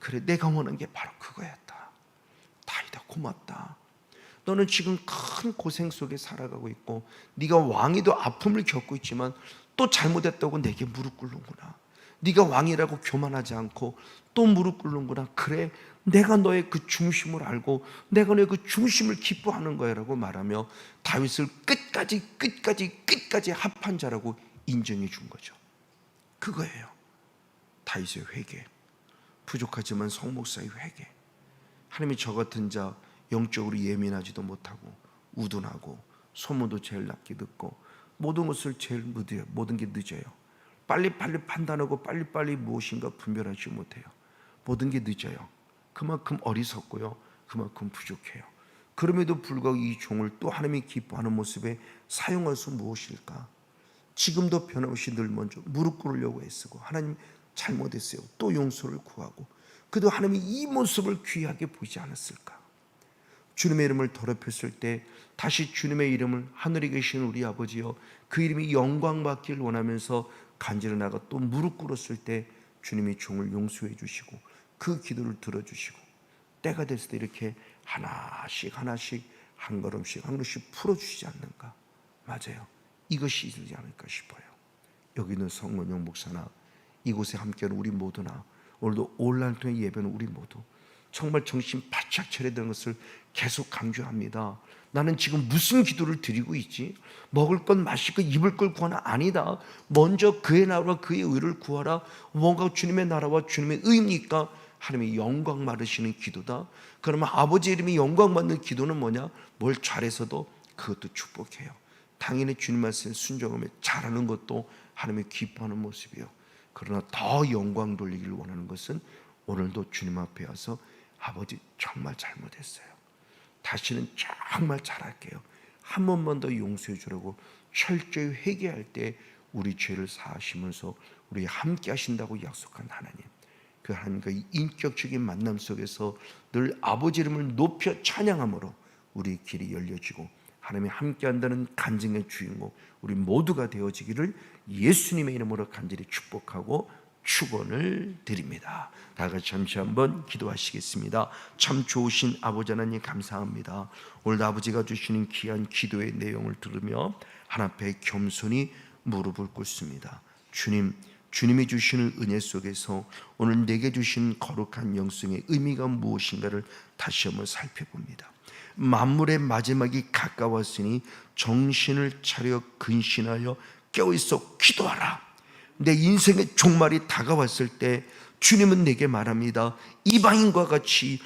그래, 내가 원하는 게 바로 그거였다. 다윗아 고맙다. 너는 지금 큰 고생 속에 살아가고 있고 네가 왕이도 아픔을 겪고 있지만 또 잘못했다고 내게 무릎 꿇는구나. 네가 왕이라고 교만하지 않고 또 무릎 꿇는구나. 그래, 내가 너의 그 중심을 알고 내가 너의 그 중심을 기뻐하는 거야라고 말하며 다윗을 끝까지 합한 자라고 인정해 준 거죠. 그거예요. 다윗의 회개, 부족하지만 성목사의 회개. 하나님이 저 같은 자 영적으로 예민하지도 못하고 우둔하고 소문도 제일 낮게 듣고 모든 것을 제일 늦어요. 모든 게 늦어요. 빨리빨리 판단하고 빨리빨리 무엇인가 분별하지 못해요. 모든 게 늦어요. 그만큼 어리석고요. 그만큼 부족해요. 그럼에도 불구하고 이 종을 또 하나님이 기뻐하는 모습에 사용할 수 무엇일까? 지금도 변함없이 늘 먼저 무릎 꿇으려고 애쓰고 하나님 잘못했어요. 또 용서를 구하고 그래도 하나님이 이 모습을 귀하게 보지 않았을까? 주님의 이름을 더럽혔을 때 다시 주님의 이름을 하늘에 계신 우리 아버지여 그 이름이 영광받기를 원하면서 간절히 나가 또 무릎 꿇었을 때 주님이 종을 용서해 주시고 그 기도를 들어주시고 때가 됐을 때 이렇게 하나씩 한 걸음씩 풀어주시지 않는가? 맞아요. 이것이 있지 않을까 싶어요. 여기 있는 성원영 목사나 이곳에 함께하는 우리 모두나 오늘도 온라인 통해 예배는 우리 모두 정말 정신 바짝 차려야 되는 것을 계속 강조합니다. 나는 지금 무슨 기도를 드리고 있지? 먹을 것, 마실 것, 입을 걸 구하나? 아니다. 먼저 그의 나라와 그의 의를 구하라. 뭔가 주님의 나라와 주님의 의입니까? 하나님의 영광 받으시는 기도다. 그러면 아버지 이름이 영광 받는 기도는 뭐냐? 뭘 잘해서도 그것도 축복해요. 당연히 주님 말씀에 순종하며 잘하는 것도 하나님의 기뻐하는 모습이에요. 그러나 더 영광 돌리기를 원하는 것은 오늘도 주님 앞에 와서 아버지 정말 잘못했어요. 다시는 정말 잘할게요. 한 번만 더 용서해 주라고 철저히 회개할 때 우리 죄를 사하시면서 우리 함께 하신다고 약속한 하나님, 그 하나님과 인격적인 만남 속에서 늘 아버지 이름을 높여 찬양함으로 우리 길이 열려지고 하나님이 함께 한다는 간증의 주인공 우리 모두가 되어지기를 예수님의 이름으로 간절히 축복하고 축원을 드립니다. 다 같이 잠시 한번 기도하시겠습니다. 참 좋으신 아버지 하나님 감사합니다. 오늘 아버지가 주시는 귀한 기도의 내용을 들으며 하나님 앞에 겸손히 무릎을 꿇습니다. 주님이 주시는 은혜 속에서 오늘 내게 주신 거룩한 영성의 의미가 무엇인가를 다시 한번 살펴봅니다. 만물의 마지막이 가까웠으니 정신을 차려 근신하여 깨어있어 기도하라. 내 인생의 종말이 다가왔을 때 주님은 내게 말합니다. 이방인과 같이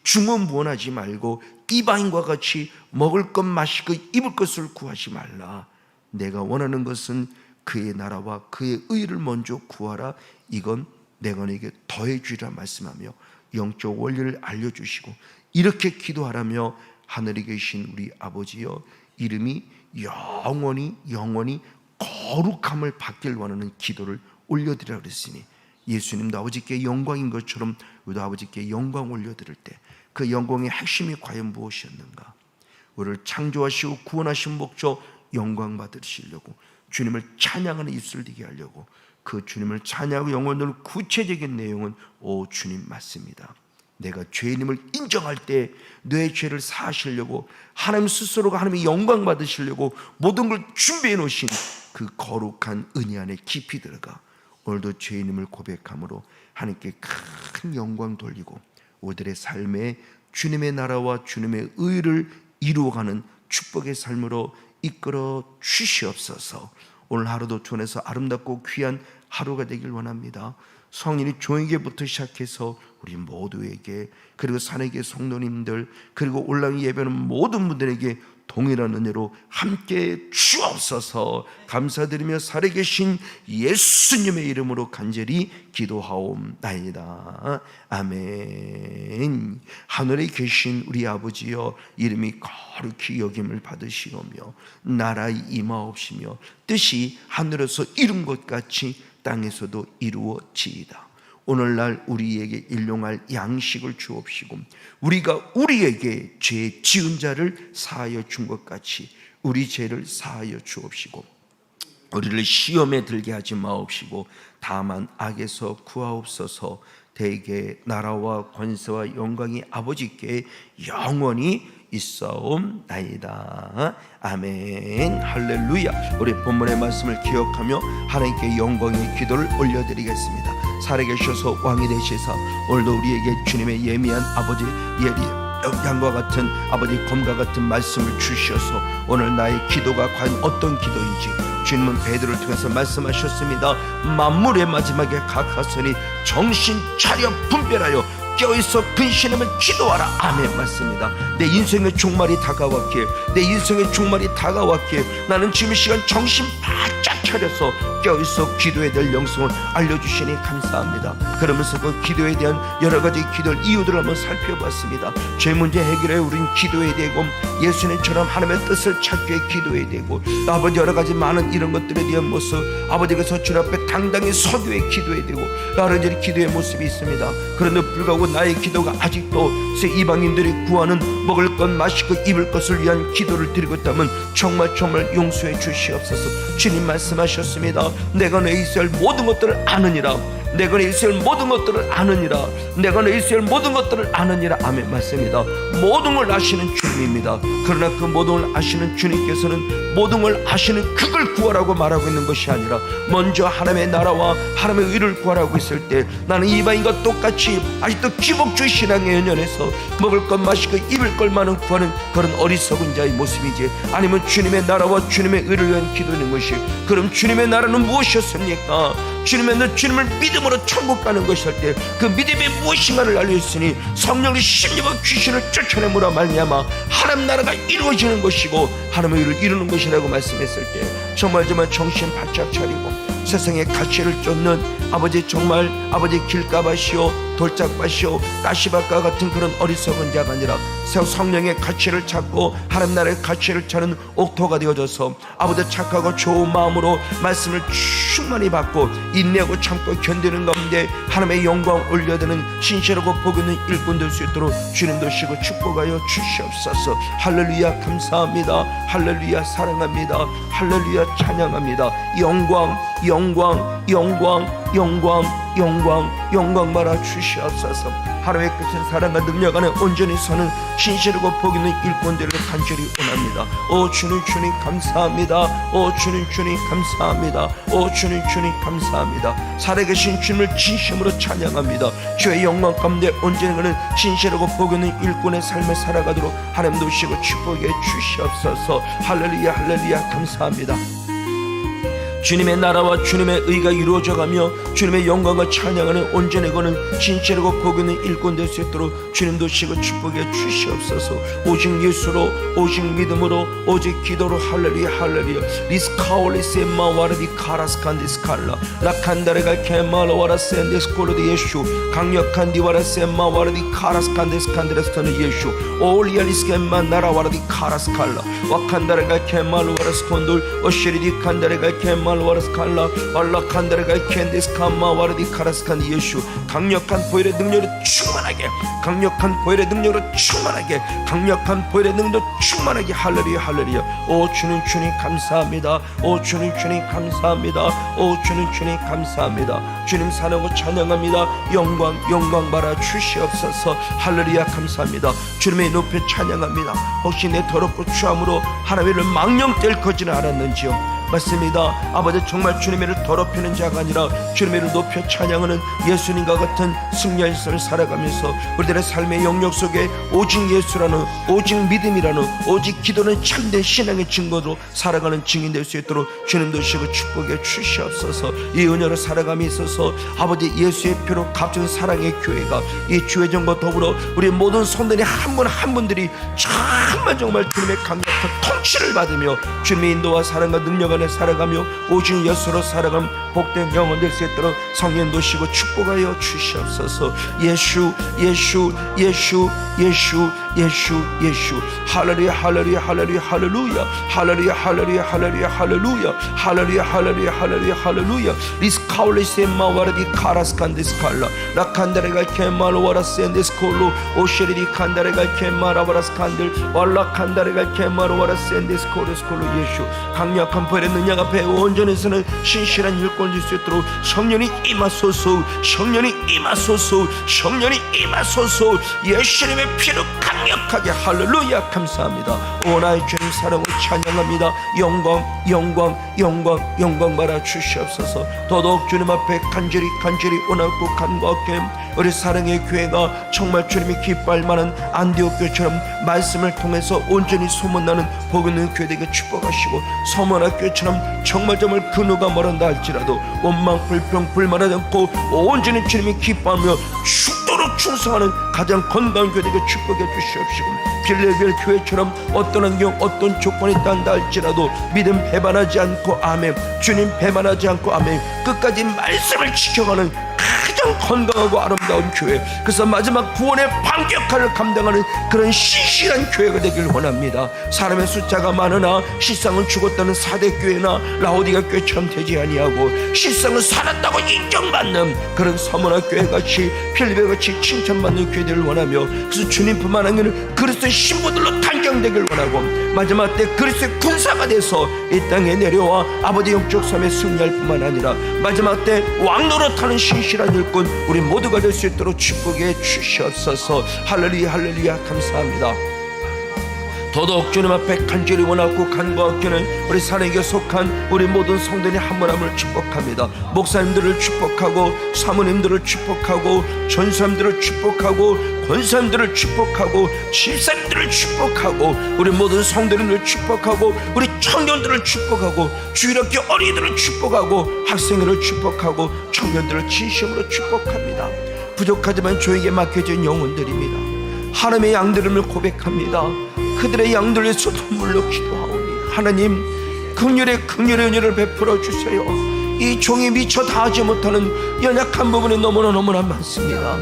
중언부언하지 말고 이방인과 같이 먹을 것 마실 것 입을 것을 구하지 말라. 내가 원하는 것은 그의 나라와 그의 의를 먼저 구하라. 이건 내가 너에게 더해 주리라 말씀하며 영적 원리를 알려주시고, 이렇게 기도하라며 하늘에 계신 우리 아버지여, 이름이 영원히 거룩함을 받길 원하는 기도를 올려드리라 그랬으니, 예수님도 아버지께 영광인 것처럼 우리도 아버지께 영광 올려드릴 때 그 영광의 핵심이 과연 무엇이었는가? 우리를 창조하시고 구원하신 목적 영광 받으시려고, 주님을 찬양하는 입술을 되게 하려고, 그 주님을 찬양하고 영원으로 구체적인 내용은 오 주님 맞습니다. 내가 죄인임을 인정할 때 내 죄를 사하시려고, 하나님 스스로가 하나님의 영광 받으시려고 모든 걸 준비해 놓으신 그 거룩한 은혜 안에 깊이 들어가 오늘도 죄인임을 고백함으로 하나님께 큰 영광 돌리고, 우리들의 삶에 주님의 나라와 주님의 의를 이루어가는 축복의 삶으로 이끌어 주시옵소서. 오늘 하루도 주안에서 아름답고 귀한 하루가 되길 원합니다. 성인이 종에게부터 시작해서 우리 모두에게, 그리고 산에게 성도님들, 그리고 온라인 예배는 모든 분들에게 동일한 은혜로 함께 주옵소서. 감사드리며 살아계신 예수님의 이름으로 간절히 기도하옵나이다. 아멘. 하늘에 계신 우리 아버지여, 이름이 거룩히 여김을 받으시오며 나라의 임하옵시며 뜻이 하늘에서 이룬 것 같이 땅에서도 이루어지이다. 오늘날 우리에게 일용할 양식을 주옵시고, 우리가 우리에게 죄 지은 자를 사하여 준 것 같이 우리 죄를 사하여 주옵시고, 우리를 시험에 들게 하지 마옵시고 다만 악에서 구하옵소서. 대개 나라와 권세와 영광이 아버지께 영원히 있사옵나이다. 아멘. 할렐루야. 우리 본문의 말씀을 기억하며 하나님께 영광의 기도를 올려드리겠습니다. 살아계셔서 왕이 되시사 오늘도 우리에게 주님의 예미한 아버지 양과 같은 아버지 검과 같은 말씀을 주셔서 오늘 나의 기도가 과연 어떤 기도인지 주님은 베드로를 통해서 말씀하셨습니다. 만물의 마지막에 각하서니 정신 차려 분별하여 깨어있어 근신하면 기도하라. 아멘. 맞습니다. 내 인생의 종말이 다가왔기에, 내 인생의 종말이 다가왔기에 나는 지금 이 시간 정신 바짝 차려서 깨어있어 기도해야 될 영성을 알려주시니 감사합니다. 그러면서 그 기도에 대한 여러 가지 기도를 이유들을 한번 살펴봤습니다. 죄 문제 해결에 우린 기도해야 되고, 예수님처럼 하나님의 뜻을 찾기 위해 기도해야 되고, 아버지 여러 가지 많은 이런 것들에 대한 모습, 아버지께서 주님 앞에 당당히 서기 위해 기도해야 되고 여러 가지 기도의 모습이 있습니다. 그런데 불구하고 나의 기도가 아직도 이방인들이 구하는 먹을 것 마실 것 입을 것을 위한 기도를 드리고 있다면 정말 용서해 주시옵소서. 주님 말씀하셨습니다. 내가 내 이스라엘 모든 것들을 아느니라. 내가 내 이스라엘 모든 것들을 아느니라. 내가 내 이스라엘 모든 것들을 아느니라. 아멘. 맞습니다. 모든 걸 아시는 주님입니다. 그러나 그 모든 걸 아시는 주님께서는 모든 걸 아시는 그걸 구하라고 말하고 있는 것이 아니라 먼저 하나님의 나라와 하나님의 의를 구하라고 했을 때 나는 이방인과 똑같이 아직도 기복주의 신앙에 연연해서 먹을 것 마실 것 입을 것만은 구하는 그런 어리석은 자의 모습이지, 아니면 주님의 나라와 주님의 의를 위한 기도하는 것이, 그럼 주님의 나라는 무엇이었습니까? 주님을 믿음으로 천국 가는 것일 때 그 믿음이 무엇인가를 알려주시니 성령의 심령과 귀신을 쫓아내므로 말미암아 하나님 나라가 이루어지는 것이고 하나님의 의를 이루는 것이라고 말씀했을 때 정말 정신 바짝 차리고 세상의 가치를 쫓는 아버지, 정말 아버지 길가밭이요 돌짝밭이요 가시밭과 같은 그런 어리석은 자가 아니라 성령의 가치를 찾고 하나님 나라의 가치를 찾는 옥토가 되어져서 아버지 착하고 좋은 마음으로 말씀을 충만히 받고 인내하고 참고 견디는 가운데 하나님의 영광 올려드는 신실하고 복 있는 일꾼 될 수 있도록 주님 도시고 축복하여 주시옵소서. 할렐루야. 감사합니다. 할렐루야. 사랑합니다. 할렐루야. 찬양합니다. 영광 받아 주시옵소서. 하나님의 끝은 사랑과 능력 안에 온전히 사는 신실하고 복 있는 일꾼들을 간절히 원합니다. 오 주님 감사합니다. 오 주님 감사합니다. 오 주님 감사합니다. 살아계신 주님을 진심으로 찬양합니다. 주의 영광 가운데 온전히 신실하고 복 있는 일꾼의 삶을 살아가도록 하나님 도시고 축복해 주시옵소서. 할렐루야. 감사합니다. 주님의 나라와 주님의 의가 이루어져가며 주님의 영광과 찬양하는 온전히 거는 진실하고 복 있는 일꾼 될 수 있도록 주님 도시고 축복해 주시옵소서. 오직 예수로, 오직 믿음으로, 오직 기도로. 할렐루야 할렐루야. 리스카올리세 마와르디 카라스칸디스칼라 라칸다레가 케말로와라센데스콜로디 예수. 강력한 디와라세 마와르디 카라스칸데스칸데스토는 예수. 올리알리스케마 나라와르디 카라스칼라 와칸다레가 케말로와라스콘돌 오시리디 칸다레가 케말로와라스칼라 알라칸다레가 켄데스카마 와르디 카라스칸 예수. 강력한 보혈의 능력으로 충만하게, 강력한 보혈의 능력으로 충만하게, 강력한 보혈의 능력으로 충만하게. 할렐루야 할렐루야. 오 주님 주님 감사합니다. 오 주님 주님 감사합니다. 오 주님 주님 감사합니다. 주님 사랑하고 찬양합니다. 영광 영광 받아 주시옵소서. 할렐루야 감사합니다. 주님의 높여 찬양합니다. 혹시 내 더럽고 추함으로 하나님을 망령될 거지는 않았는지요? 맞습니다. 아버지 정말 주님을 더럽히는 자가 아니라 주님을 높여 찬양하는 예수님과 같은 승리의 삶을 살아가면서 우리들의 삶의 영역 속에 오직 예수라는, 오직 믿음이라는, 오직 기도는 참된 신앙의 증거로 살아가는 증인 될 수 있도록 주님 도시고 축복해 주시옵소서. 이 은혜로 살아감에 있어서 아버지 예수의 피로 값진 사랑의 교회가 이 주회전과 더불어 우리 모든 성도들이 한 분 한 분들이 정말 주님의 강력한 통치를 받으며 주님의 인도와 사랑과 능력 안에 살아가며 오직 예수로 살아가는 복된 영혼 될 수 있도록 성령 도시고 축복하여 주시옵소서. 예수 예수 예수 예수 예수 예수. 할렐루야 할렐루야 할렐루야 할렐루야 할렐루야 할렐루야 할렐루야 할렐루야 할렐루야 할렐루야 할렐루야 할렐루야. 리스카올리세 마와르디 카라스칸디스칼라 라칸다레가 케말로와라센데스콜로 오시리디 칸다레가 케마라바라스칸들 왈라칸다레가 케마로와라센데스콜로스콜로 예수. 강력한 벌의 능력 앞에 온전해서는 신실한 일꾼 줄 수 있도록 성령이 임하소서. 성령이 임하소서. 성령이 임하소서. 예수님의 피로 강력하게. 할렐루야 감사합니다. 오 나의 주님 사랑을 찬양합니다. 영광 영광 영광 영광 받아 주시옵소서. 더더욱 주님 앞에 간절히 원하고 간구하게 우리 사랑의 교회가 정말 주님이 기뻐할 만한 안디옥 교회처럼 말씀을 통해서 온전히 소문나는 복 있는 교회 되게 축복하시고 서문학교처럼 정말 그 누가 뭐란다 할지라도 원망 불평 불만하지 않고 온전히 주님이 기뻐하며 죽도록 충성하는 가장 건강한 교회 되게 축복해 주시옵시고 빌레벨 교회처럼 어떤 환경 어떤 조건이 있다 할지라도 믿음 배반하지 않고 아멘. 주님 배반하지 않고 아멘. 끝까지 말씀을 지켜가는 가장 건강하고 아름다운 교회, 그래서 마지막 구원의 반격화를 감당하는 그런 신실한 교회가 되길 원합니다. 사람의 숫자가 많으나 실상은 죽었다는 사대교회나 라오디가 교회처럼 되지 아니하고 실상은 살았다고 인정받는 그런 서문화 교회같이 필리베같이 칭찬받는 교회들을 원하며, 그래서 주님뿐만 아니라 그리스도의 신부들로 단장되길 원하고 마지막 때 그리스도의 군사가 돼서 이 땅에 내려와 아버지 영적 삶에 승리할 뿐만 아니라 마지막 때 왕노릇하는 신실한 일꾼 우리 모두가 될 수 있도록 축복해 주시옵소서. 할렐루야 할렐루야 감사합니다. 더더욱 주님 앞에 간절히 원하고 간구하기는 우리 사랑에게 속한 우리 모든 성도님 한 분 한 분을 축복합니다. 목사님들을 축복하고 사모님들을 축복하고 전사님들을 축복하고 권사님들을 축복하고 집사님들을 축복하고 우리 모든 성도님들을 축복하고 우리 청년들을 축복하고 주일학교 어린이들을 축복하고 학생들을 축복하고 청년들을 진심으로 축복합니다. 부족하지만 저에게 맡겨진 영혼들입니다. 하나님의 양들임을 고백합니다. 그들의 양들 위해서 눈물로 기도하오니 하나님 긍휼의 은혜를 베풀어 주세요. 이 종이 미처 다하지 못하는 연약한 부분이 너무나 많습니다.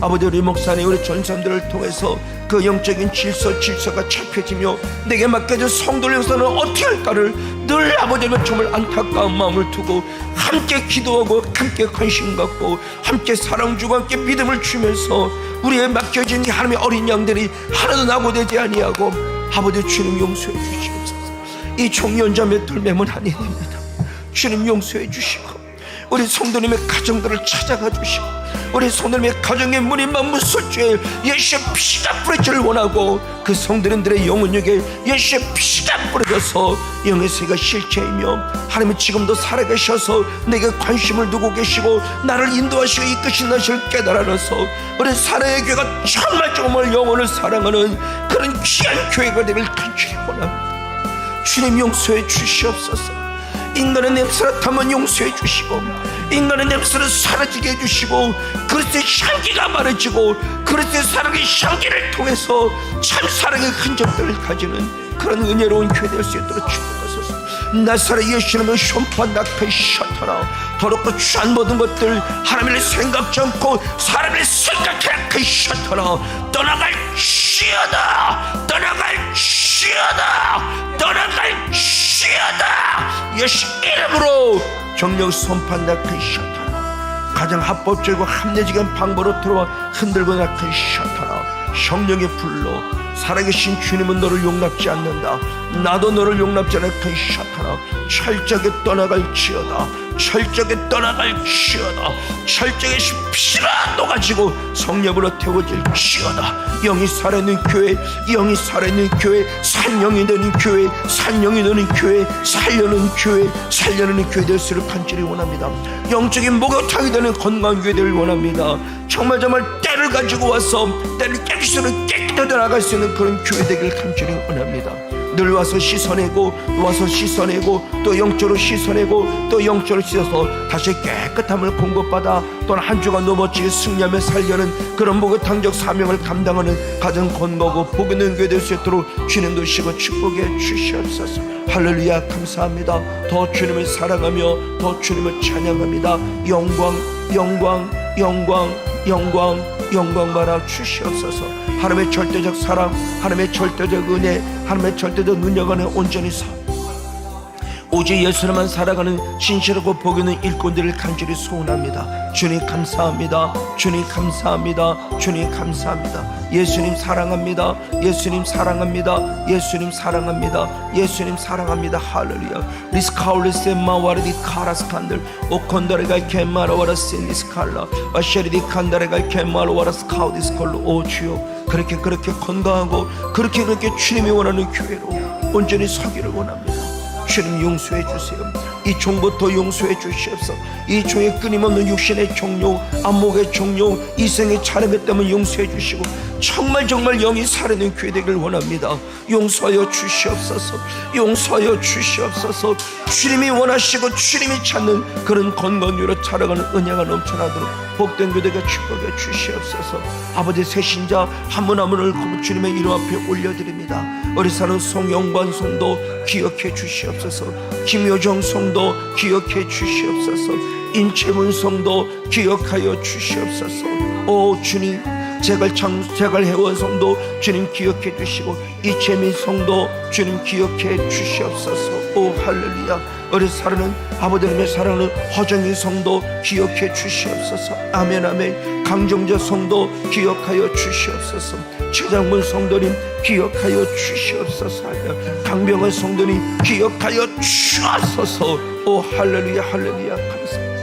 아버지, 우리 목사님 우리 전사님들을 통해서 그 영적인 질서가 착해지며 내게 맡겨진 성도를 위해서는 어떻게 할까를 늘 아버지는 정말 안타까운 마음을 두고 함께 기도하고 함께 관심 갖고 함께 사랑 주고 함께 믿음을 주면서 우리의 맡겨진 하나님의 어린 양들이 하나도 낙오되지 아니하고 아버지 주님 용서해 주시옵소서. 이 종연자 맷돌 매문 아니 됩니다. 주님 용서해 주시고 우리 성도님의 가정들을 찾아가 주시고 우리 성도님의 가정의 문이 만무설주에 예수의 피가 뿌려지를 원하고 그 성도님들의 영혼력에 예수의 피가 뿌려져서 영의 세가 실체이며 하나님은 지금도 살아계셔서 내게 관심을 두고 계시고 나를 인도하시고 이끄신 것을 깨달아서 우리 사랑의 교회가 정말 영혼을 사랑하는 그런 귀한 교회가 되길 간절히 원합니다. 주님 용서해 주시옵소서. 인간의 냄새를 맡으면 용서해 주시고, 인간의 냄새를 사라지게 해주시고, 그리스도의 향기가 말해지고, 그리스도의 사랑의 향기를 통해서 참 사랑의 흔적들을 가지는 그런 은혜로운 교회 될 수 있도록 축복하소서. 나사렛 예수님의 숀판다크 셔터라, 더럽고 추한 모든 것들 하나님을 생각지 않고 사람을 생각해 그 셔터라, 떠나갈지어다, 떠나갈지어다, 떠나갈지어다. 예수 이름으로 정령 손판다크 셔터라, 가장 합법적이고 합리적인 방법으로 들어와 흔들고 나그 셔터라. 성령의 불로 살아계신 주님은 너를 용납지 않는다, 나도 너를 용납지 않을 그 셔터라. 철저하게 떠나갈지어다, 철저하게 떠나갈지어다, 철저하게 피라 녹아지고 성령으로 태워질지어다. 영이 살아있는 교회, 영이 살아있는 교회, 산영이 되는 교회, 산영이 되는 교회, 살려는 교회, 살려는 교회 될 수를 간절히 원합니다. 영적인 목욕탕이 되는 건강한 교회 되를 원합니다. 정말 때를 가지고 와서 때를 깨끗이 깨끗하게 나갈 수 있는 그런 교회 되기를 간절히 원합니다. 늘 와서 씻어내고, 와서 씻어내고, 또 영적으로 씻어내고, 또 영적으로 씻어서 다시 깨끗함을 공급받아 또한 한 주간 넘어지게 승리하며 살려는 그런 목욕탕적 사명을 감당하는 가장 건강하고 복 있는 교회 될 수 있도록 주님도 시고 축복해 주시옵소서. 할렐루야. 감사합니다. 더 주님을 사랑하며 더 주님을 찬양합니다. 영광, 영광, 영광, 영광, 영광 받아 주시옵소서. 하나님의 절대적 사랑, 하나님의 절대적 은혜, 하나님의 절대적 능력 안에 온전히 오직 예수님만 살아가는 신실하고 복 있는 일꾼들을 간절히 소원합니다. 주님 감사합니다. 주님 감사합니다. 주님 감사합니다. 예수님 사랑합니다. 예수님 사랑합니다. 예수님 사랑합니다. 예수님 사랑합니다. 할렐루야. 리스카울리세 마와르디 카라스칸들 오콘다레가 케마라와라 신디스칼라 와셰리디 칸다레가 케마라와라 스카우디스콜로. 오 주여, 그렇게 건강하고 그렇게 주님이 원하는 교회로 온전히 서기를 원합니다. 주님 용서해 주세요. 이 종부터 용서해 주시옵소서. 이 종의 끊임없는 육신의 종료, 안목의 종료, 이생의 촬영을 때문에 용서해 주시고 정말 영이 살아있는 교회 되기를 원합니다. 용서하여 주시옵소서. 용서하여 주시옵소서. 주님이 원하시고 주님이 찾는 그런 건강으로 자라가는 은혜가 넘쳐나도록 복된 교회가 축복해 주시옵소서. 아버지, 새신자 한 분 한 분을 주님의 이름 앞에 올려드립니다. 어리사는 송영관 성도 기억해 주시옵소서. 김효정 성도 기억해 주시옵소서. 인채문 성도 기억하여 주시옵소서. 오 주님, 제갈 회원 성도 주님 기억해 주시고, 이채민 성도 주님 기억해 주시옵소서. 오 할렐루야. 어린 사랑은 아버지님의 사랑하는 허정희 성도 기억해 주시옵소서. 아멘 아멘. 강정재 성도 기억하여 주시옵소서. 최장문 성도님 기억하여 주시옵소서. 강병원 성도님 기억하여 주옵소서. 오 할렐루야 할렐루야. 감사합니다.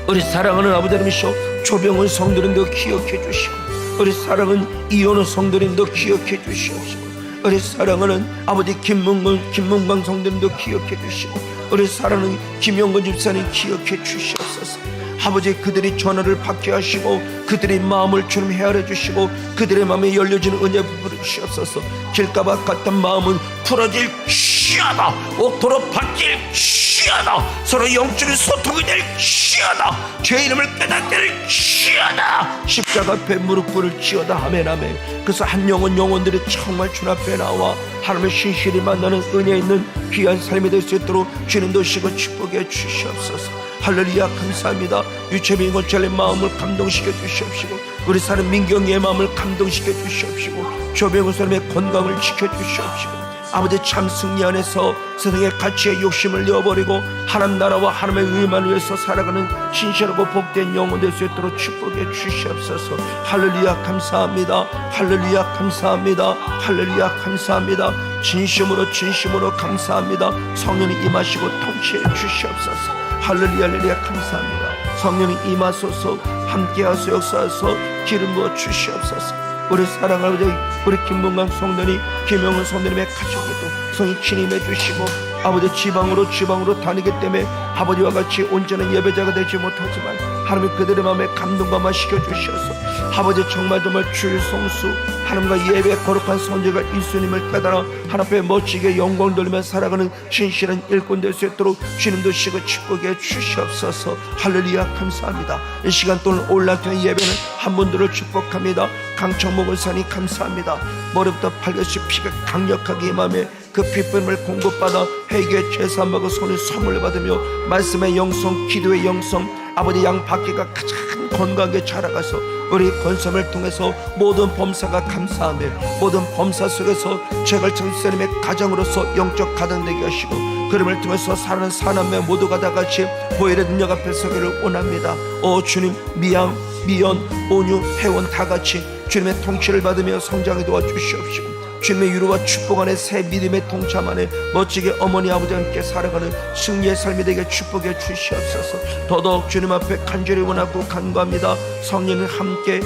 우리 사랑하는 아버지님이시오 조병훈 성도님도 기억해 주시고, 우리 사랑하는 이현우 성도님도 기억해 주시옵시고, 우리 사랑하는 아버지 김문광 성도님도 기억해 주시고, 우리 사랑하는 김영건 집사님 기억해 주시옵소서. 아버지, 그들이 전화를 받게 하시고 그들의 마음을 주님 헤아려 주시고 그들의 마음에 열려지는 은혜 부풀어 주시옵소서. 길가밭 같은 마음은 풀어질 시하다. 옥토로 바뀔 시하다. 서로 영적인 소통이 될 시하다. 죄 이름을 깨닫게 시하다. 십자가 앞에 무릎 꿇을 지어다. 아멘 아멘. 그래서 한 영혼들이 정말 주님 앞에 나와 하나님의 신실히 만나는 은혜 있는 귀한 삶이 될 수 있도록 주님도 시고 축복해 주시옵소서. 할렐루야. 감사합니다. 유채민 권찰의 마음을 감동시켜 주시옵시고, 우리 사람 민경이의 마음을 감동시켜 주시옵시고, 조병우 사람의 건강을 지켜 주시옵시고, 아버지 참 승리 안에서 세상의 가치의 욕심을 내어버리고 하나님 나라와 하나님의 의만 위해서 살아가는 신실하고 복된 영혼 될 수 있도록 축복해 주시옵소서. 할렐루야. 감사합니다. 할렐루야. 감사합니다. 할렐루야. 감사합니다. 진심으로 감사합니다. 성령이 임하시고 통치해 주시옵소서. 할렐루야. 할렐루야. 감사합니다. 성령이 임하소서. 함께하소 역사하소 기름 부어 주시옵소서. 우리 사랑하는 우리 김문강 성도님, 김영은 성도님의 가족에도 성이 침임해 주시고 아버지 지방으로 다니기 때문에 아버지와 같이 온전한 예배자가 되지 못하지만 하나님 그들의 마음에 감동감화 시켜주셔서 아버지 정말 주의 성수 하나님과 예배 거룩한 선지가 예수님을 깨달아 하나님 앞에 멋지게 영광 돌리며 살아가는 진실한 일꾼 될 수 있도록 주님도 시고 축복해 주시옵소서. 할렐루야. 감사합니다. 이 시간 동안 온라인 예배는 한 분들을 축복합니다. 강청목 원사님 감사합니다. 머리부터 발끝이 피가 강력하게 임하며 그 피쁨을 공급받아 회개의 제사함과 손을 선물을 받으며 말씀의 영성, 기도의 영성, 아버지 양 밖에가 가장 건강하게 자라가서 우리 권섬을 통해서 모든 범사가 감사하며 모든 범사 속에서 죄를 청지자님의 가정으로서 영적 가정되게 하시고 그림을 통해서 사는 사남매 모두가 다 같이 보혈의 능력 앞에 서기를 원합니다. 오 주님, 미양, 미연, 온유, 회원 다 같이 주님의 통치를 받으며 성장에 도와주시옵시고 주님의 위로와 축복 안에 새 믿음의 동참 안에 멋지게 어머니 아버지와 함께 살아가는 승리의 삶이 되게 축복해 주시옵소서. 더더욱 주님 앞에 간절히 원하고 간구합니다. 성령을 함께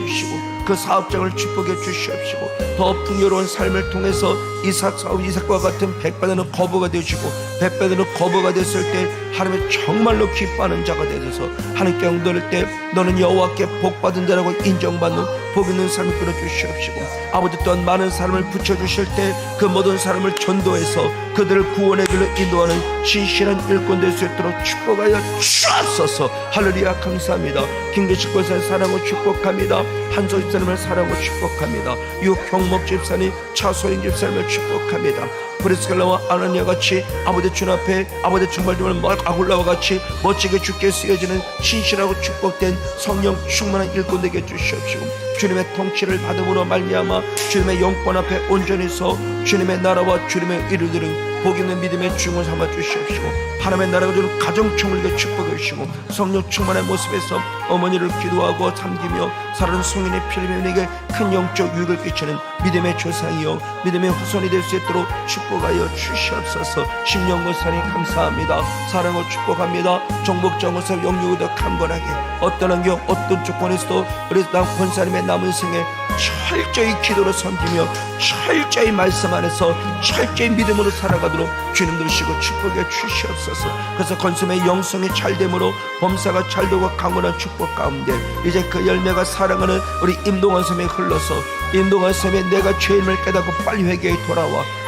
해주시고 그 사업장을 축복해 주시옵시고 더 풍요로운 삶을 통해서 이삭과 같은 백배되는 거부가 되시고 백배되는 거부가 됐을 때 하나님의 정말로 기뻐하는 자가 되셔서 하나님께 영도할 때 너는 여호와께 복받은 자라고 인정받는 복 있는 삶을 끌어주시옵시고 아버지 또한 많은 사람을 붙여주실 때 그 모든 사람을 전도해서 그들을 구원의 길로 인도하는 신실한 일꾼 될 수 있도록 축복하여 주옵소서. 할렐루야. 감사합니다. 김계식 권사님 사랑하고 축복합니다. 한소 집사님을 사랑하고 축복합니다. 유경목 집사님, 차소영 집사님을 축복합니다. 브리스갈라와 아나니아 같이 아버지 주님 앞에 아버지 정말 아굴라와 같이 멋지게 주께 쓰여지는 신실하고 축복된 성령 충만한 일꾼 되게 주시옵시고 주님의 통치를 받음으로 말미암아 주님의 영권 앞에 온전히 서 주님의 나라와 주님의 이루들은 복 있는 믿음의 중을 삼아 주시옵시고 하나님의 나라가 주는 가정총을 축복해 주시고 성령 충만한 모습에서 어머니를 기도하고 섬기며 살아는 성인의 피리면에게 큰 영적 유익을 끼치는 믿음의 조상이요 믿음의 후손이 될 수 있도록 축복하여 주시옵소서. 심령권사님 감사합니다. 사랑을 축복합니다. 정복정원사 영육으로 강건하게 어떤 환경 어떤 조건에서도 우리 권사님의 남은 생에 철저히 기도로 섬기며 철저히 말씀 안에서 철저히 믿음으로 살아가도록 주님 들으시고 축복해 주시옵소서. 그래서 건섬의 영성이 잘됨으로 범사가 잘되고 강건한 축복 가운데 이제 그 열매가 사랑하는 우리 임동원 섬에 흘러서 임동원 섬에 내가 죄임을 깨닫고 빨리 회개에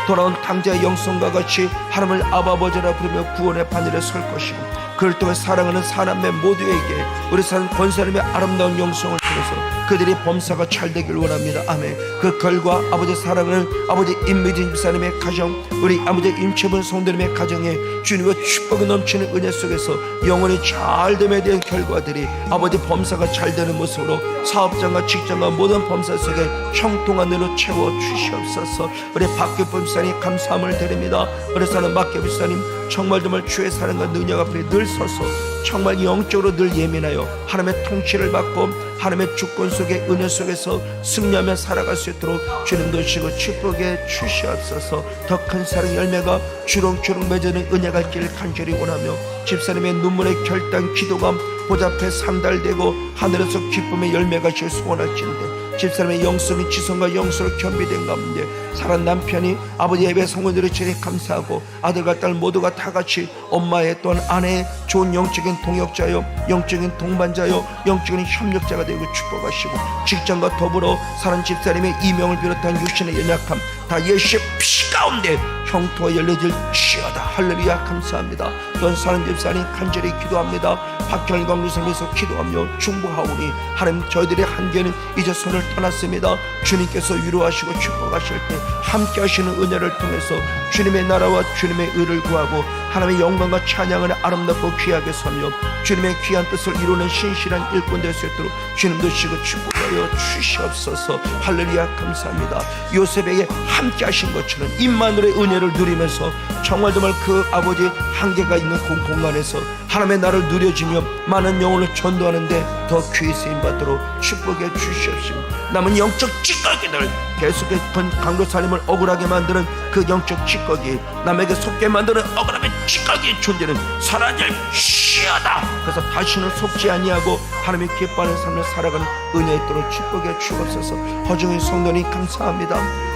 돌아온 당자의 영성과 같이 하나님을 아버지라 부르며 구원의 바늘에 설 것이고 그를 통해 사랑하는 사람의 모두에게 우리 사는 권사님의 아름다운 영성을 통해서 그들이 범사가 잘되길 원합니다. 아멘. 그 결과 아버지 사랑하는 아버지 임미진 집사님의 가정 우리 아버지 임채분 성도님의 가정에 주님과 축복이 넘치는 은혜 속에서 영원히 잘됨에 대한 결과들이 아버지 범사가 잘되는 모습으로 사업장과 직장과 모든 범사 속에 형통한 은혜로 채워 주시옵소서. 우리 박규범 집사님 감사함을 드립니다. 우리 사는 박규범 집사님 정말 주의 사랑과 능력 앞에 늘 서서 정말 영적으로 늘 예민하여 하나님의 통치를 받고 하나님의 주권 속에 은혜 속에서 승리하며 살아갈 수 있도록 주님 도시고 축복해 주시옵소서. 더 큰 사랑 열매가 주렁주렁 맺어는 은혜가 있기를 간절히 원하며 집사님의 눈물의 결단 기도가 보좌 앞에 상달되고 하늘에서 기쁨의 열매가 질 소원할지인데 집사람의 영성이 지성과 영성으로 겸비된 가운데 사랑 남편이 아버지 예배 성원들의 제일 감사하고 아들과 딸 모두가 다 같이 엄마의 또한 아내의 좋은 영적인 동역자요 영적인 동반자요 영적인 협력자가 되고 축복하시고 직장과 더불어 사랑 집사님의 이명을 비롯한 육신의 연약함 다 예수의 피 가운데 형통과 열려질 지어다. 할렐루야. 감사합니다. 또한 사랑 집사님 간절히 기도합니다. 박현광 유성에서 기도하며 중보하오니 하나님 저희들의 한계는 이제 손을 떠났습니다. 주님께서 위로하시고 축복하실 때 함께 하시는 은혜를 통해서 주님의 나라와 주님의 의를 구하고 하나님의 영광과 찬양을 아름답고 귀하게 서며 주님의 귀한 뜻을 이루는 신실한 일꾼 될 수 있도록 주님 도시고 축복하여 주시옵소서. 할렐루야. 감사합니다. 요셉에게 함께 하신 것처럼 임마누엘의 은혜를 누리면서 정말 그 아버지 한계가 있는 공간에서 하나님의 나를 누려지며 많은 영혼을 전도하는데 더 귀히 쓰임받도록 축복해 주시옵시고 남은 영적 찌꺼기들, 계속해서 강도사님을 억울하게 만드는 그 영적 찌꺼기, 남에게 속게 만드는 억울함의 찌꺼기의 존재는 사라질지어다. 그래서 다시는 속지 아니하고 하나님의 기뻐하는 삶을 살아가는 은혜에 있도록 축복해 주옵소서. 허정의 성도님 감사합니다.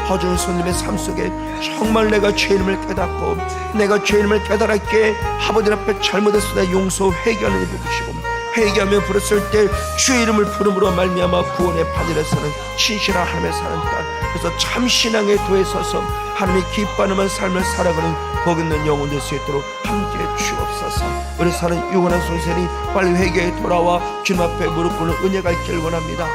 허정의 손님의 삶 속에 정말 내가 죄인임을 깨닫고 내가 죄인임을 깨달았기에 아버지 앞에 잘못했으나 용서 회개하는 일 보시고 회개하며 부르실 때 주의 이름을 부름으로 말미암아 구원의 바늘에 서는 신실한 하나님의 사는 딸, 그래서 참 신앙의 도에 서서 하나님이 기뻐하는 삶을 살아가는 복 있는 영혼 될 수 있도록 함께해 주옵소서. 우리 사는 유한한 선생이 빨리 회개에 돌아와 주님 앞에 무릎 꿇는 은혜가 있기를 원합니다.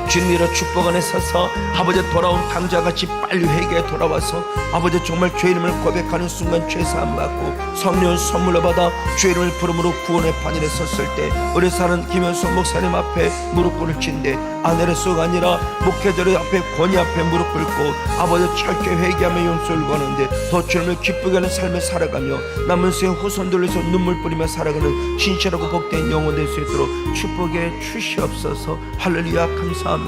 주님이라 축복 안에 서서 아버지 돌아온 강자같이 빨리 회개에 돌아와서 아버지 정말 죄 이름을 고백하는 순간 죄사함 받고 성령 선물로 받아 죄 이름을 부름으로 구원의 판일에 섰을 때 우리 사는 김현수 목사님 앞에 무릎 꿇을진데 아내를수가 아니라 목회자의 앞에 권위 앞에 무릎 꿇고 아버지 철저히 회개하며 용서를 구하는데 더 주님을 기쁘게 하는 삶을 살아가며 남은 생의 후손들을 위해서 눈물 뿌리며 살아가는 신실하고 복된 영혼 될 수 있도록 축복해 주시옵소서. 할렐루야 감사합니다.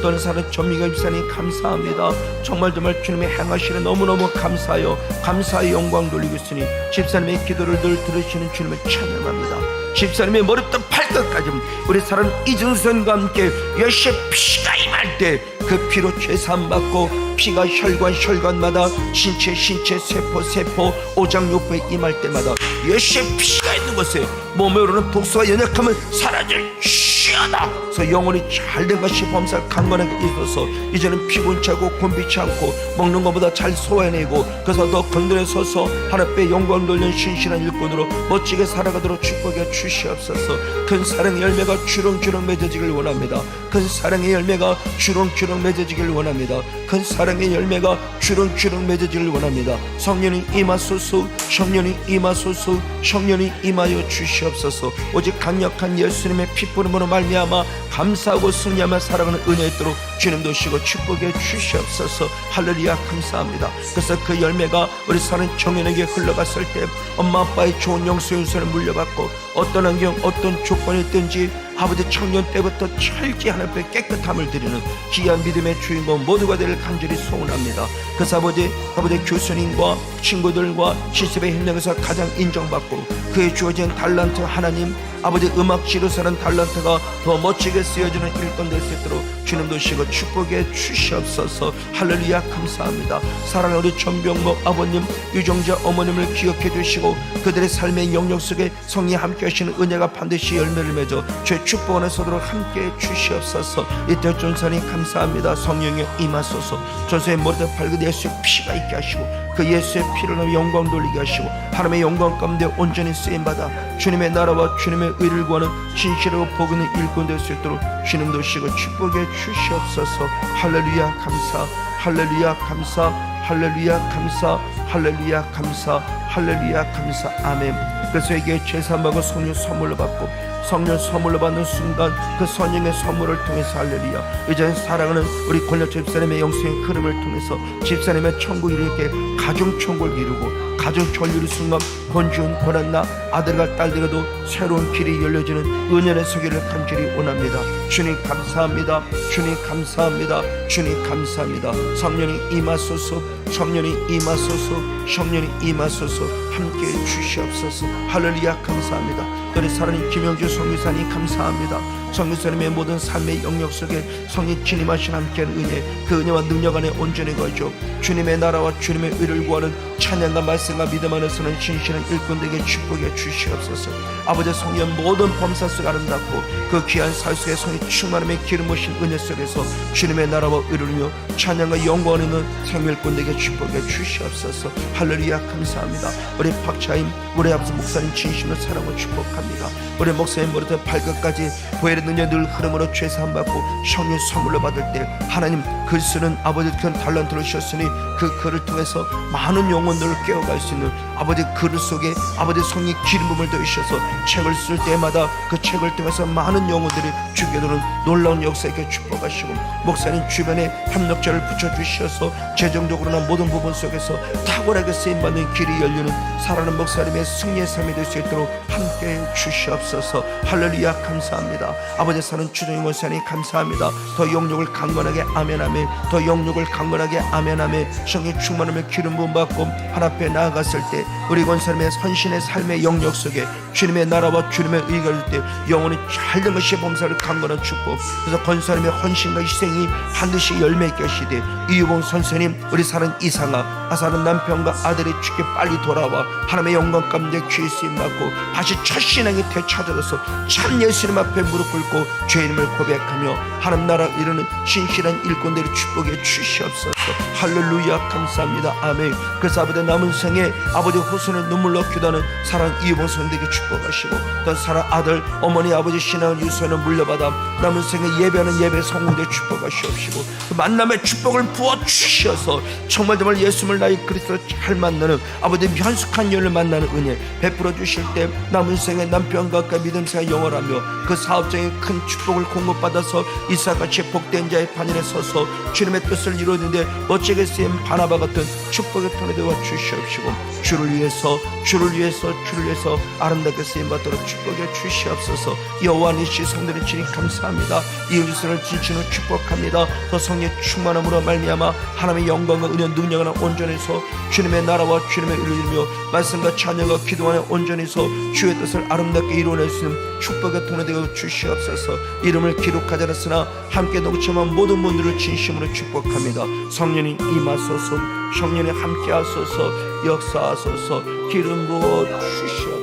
또는 사는 전미가 집사님 감사합니다. 정말 주님의 행하시는 너무너무 감사하여 감사의 영광 돌리고 있으니 집사님의 기도를 늘 들으시는 주님을 찬양합니다. 집사님의 머리부터 발끝까지 우리 사랑 이준선과 함께 열시의 피가 임할 때 그 피로 죄사함 받고 피가 혈관마다 신체 세포 오장육부에 임할 때마다 열시의 피가 있는 곳에 몸에 오르는 독소와 연약함은 사라질지어다. 그래서 영혼이 잘된 것이 범사를 강건하게 있어서 이제는 피곤차고 곤비치 않고 먹는 것보다 잘 소화해내고 그래서 더 건드려 서서 하나님의 영광 돌리는 신실한 일꾼으로 멋지게 살아가도록 축복해 주시옵소서. 큰 사랑의 열매가 주렁주렁 맺어지길 원합니다. 큰 사랑의 열매가 주렁주렁 맺어지길 원합니다. 큰 사랑의 열매가 주렁주렁 맺어지길 원합니다. 성령이 임하소서. 성령이 임하소서. 성령이 임하여 주시옵소서. 오직 강력한 예수님의 피뿌림으로 말미암아 감사하고 승리하며 살아가는 은혜 있도록 주님 도시고 축복해 주시옵소서. 할렐루야 감사합니다. 그래서 그 열매가 우리 사는 청년에게 흘러갔을 때 엄마 아빠의 좋은 영수윤선을 물려받고 어떤 환경 어떤 조건이 있든지 아버지 청년 때부터 철저히 하나님께 깨끗함을 드리는 귀한 믿음의 주인공 모두가 되길 간절히 소원합니다. 그래서 아버지 교수님과 친구들과 실습의 현장에서 가장 인정받고 그에 주어진 달란트 하나님 아버지 음악 지도사는 달란트가 더 멋지게 쓰여지는 일꾼 될 수 있도록 주님 도시고 축복해 주시옵소서. 할렐루야 감사합니다. 사랑하는 우리 전병목 아버님 유정자 어머님을 기억해 주시고 그들의 삶의 영역 속에 성이 함께 하시는 은혜가 반드시 열매를 맺어 주의 축복 안에 서도록 함께 주시옵소서. 이때 전사님 감사합니다. 성령의 임하소서. 전사의 머리에 밝은 예수의 피가 있게 하시고 그 예수의 피로 영광 돌리게 하시고 하나님의 영광 가운데 온전히 쓰임받아 주님의 나라와 주님의 의를 구하는 진실하고 복 있는 일꾼 될 수 있도록 주님 도시고 축복해 주시옵소서. 할렐루야 감사 할렐루야 감사 할렐루야 감사 할렐루야 감사 할렐루야 감사 아멘. 그래서 이게 제사함하고 성령 선물로 받고 성령 선물로 받는 순간 그 성령의 선물을 통해서 할렐루야 이제는 사랑하는 우리 권력 집사님의 영성의 흐름을 통해서 집사님의 천국 이루게 가정 천국을 이루고 가정 전율의 순간 권지훈 권한나 아들과 딸들에도 새로운 길이 열려지는 은연의 서기를 간절히 원합니다. 주님 감사합니다. 주님 감사합니다. 주님 감사합니다. 성령이 임하소서. 성령이 임하소서. 성령이 임하소서. 함께해 주시옵소서. 할렐루야 감사합니다. 우리 사랑하는 김영주 성교사님 감사합니다. 성교사님의 모든 삶의 영역 속에 성령 진임하신 함께하는 은혜 그 은혜와 능력 안에 온전히 거하죠. 주님의 나라와 주님의 의를 구하는 찬양과 말씀과 믿음 안에서는 신실한 일꾼들에게 축복해 주시옵소서. 아버지 성령 모든 범사 속에 아름답고 그 귀한 살 속에 성이 충만함의 기름 부으신 은혜 속에서 주님의 나라와 의를며 찬양과 영광을 있는 생명일꾼들에게 축복해 주시옵소서. 할렐루야 감사합니다. 우리 박차임 우리 아버지 목사님 진심으로 사랑하고 축복합니다. 우리 목사님 머리부터 발끝까지 보혈의 능력 늘 흐름으로 죄사함 받고 성령 선물로 받을 때 하나님 글 쓰는 아버지 큰 달란트를 주셨으니 그 글을 통해서 많은 영혼들을 깨워갈 수 있는 아버지 그릇 속에 아버지 성령 기름 부음을 더주셔서 책을 쓸 때마다 그 책을 통해서 많은 영혼들이 주게 되는 놀라운 역사에게 축복하시고, 목사님 주변에 협력자를 붙여주셔서 재정적으로나 모든 부분 속에서 탁월하게 쓰임받는 길이 열리는 살아가는 목사님의 승리의 삶이 될 수 있도록 함께해 주시옵소서. 할렐루야. 감사합니다. 아버지 사는 주정인 목사님 감사합니다. 더 영역을 강건하게 아멘 아멘, 더 영역을 강건하게 아멘 아멘. 성령 충만하며 기름 부음 받고 하나님 앞에 나아갔을 때 우리 권사님의 헌신의 삶의 영역 속에 주님의 나라와 주님의 의가 될 때 영원히 잘된 것이 범사를 강건한 축복. 그래서 권사님의 헌신과 희생이 반드시 열매 있게 하시되, 이유봉 선생님, 우리 사는 이상아, 사는 남편과 아들이 주께 빨리 돌아와 하나님의 영광 가운데 귀히 쓰임 받고 다시 첫 신앙이 되찾아져서 참 예수님 앞에 무릎 꿇고 죄 이름을 고백하며 하나님 나라 이루는 신실한 일꾼들의 축복에 주시옵소서. 할렐루야. 감사합니다. 아멘. 그래서 아버지 남은 생에 아버지 후손의 눈물로 기도하는 사랑 이유봉 선생님에게 축복하시고, 또 사랑 아들 어머니 아버지 신앙을 유서는 물려받아 남은 생에 예배하는 예배 성공대 축복하시옵시고, 그 만남의 축복을 부어주셔서 정말 예수님을 나의 그리스도를 잘 만나는 아버지 현숙한 연을 만나는 은혜 베풀어 주실 때 남은 생에 남편과 믿음 생활 영원하며 그 사업장에 큰 축복을 공급받아서 이삭같이 복된 자의 반열에 서서 주님의 뜻을 이루는데 멋지게 쓰인 바나바 같은 축복의 통에 되어 주시옵시고, 주를 위해서 아름답게 쓰임받도록 축복해 주시옵소서. 여호와 니시 성들의 진이 감사합니다. 이웃을 진심으로 축복합니다. 더 성령의 충만함으로 말미암아 하나님의 영광과 은혜 능력을 온전해서 주님의 나라와 주님의 일을 이루며 말씀과 찬양과 기도하에 온전해서 주의 뜻을 아름답게 이루어낼 수 있는 축복의 통에 되어 주시옵소서. 이름을 기록하지 않았으나 함께 동참한 모든 분들을 진심으로 축복합니다. 성령님 임하소서. 성령님 함께하소서. 역사하소서. 기름 부어 주시옵소서.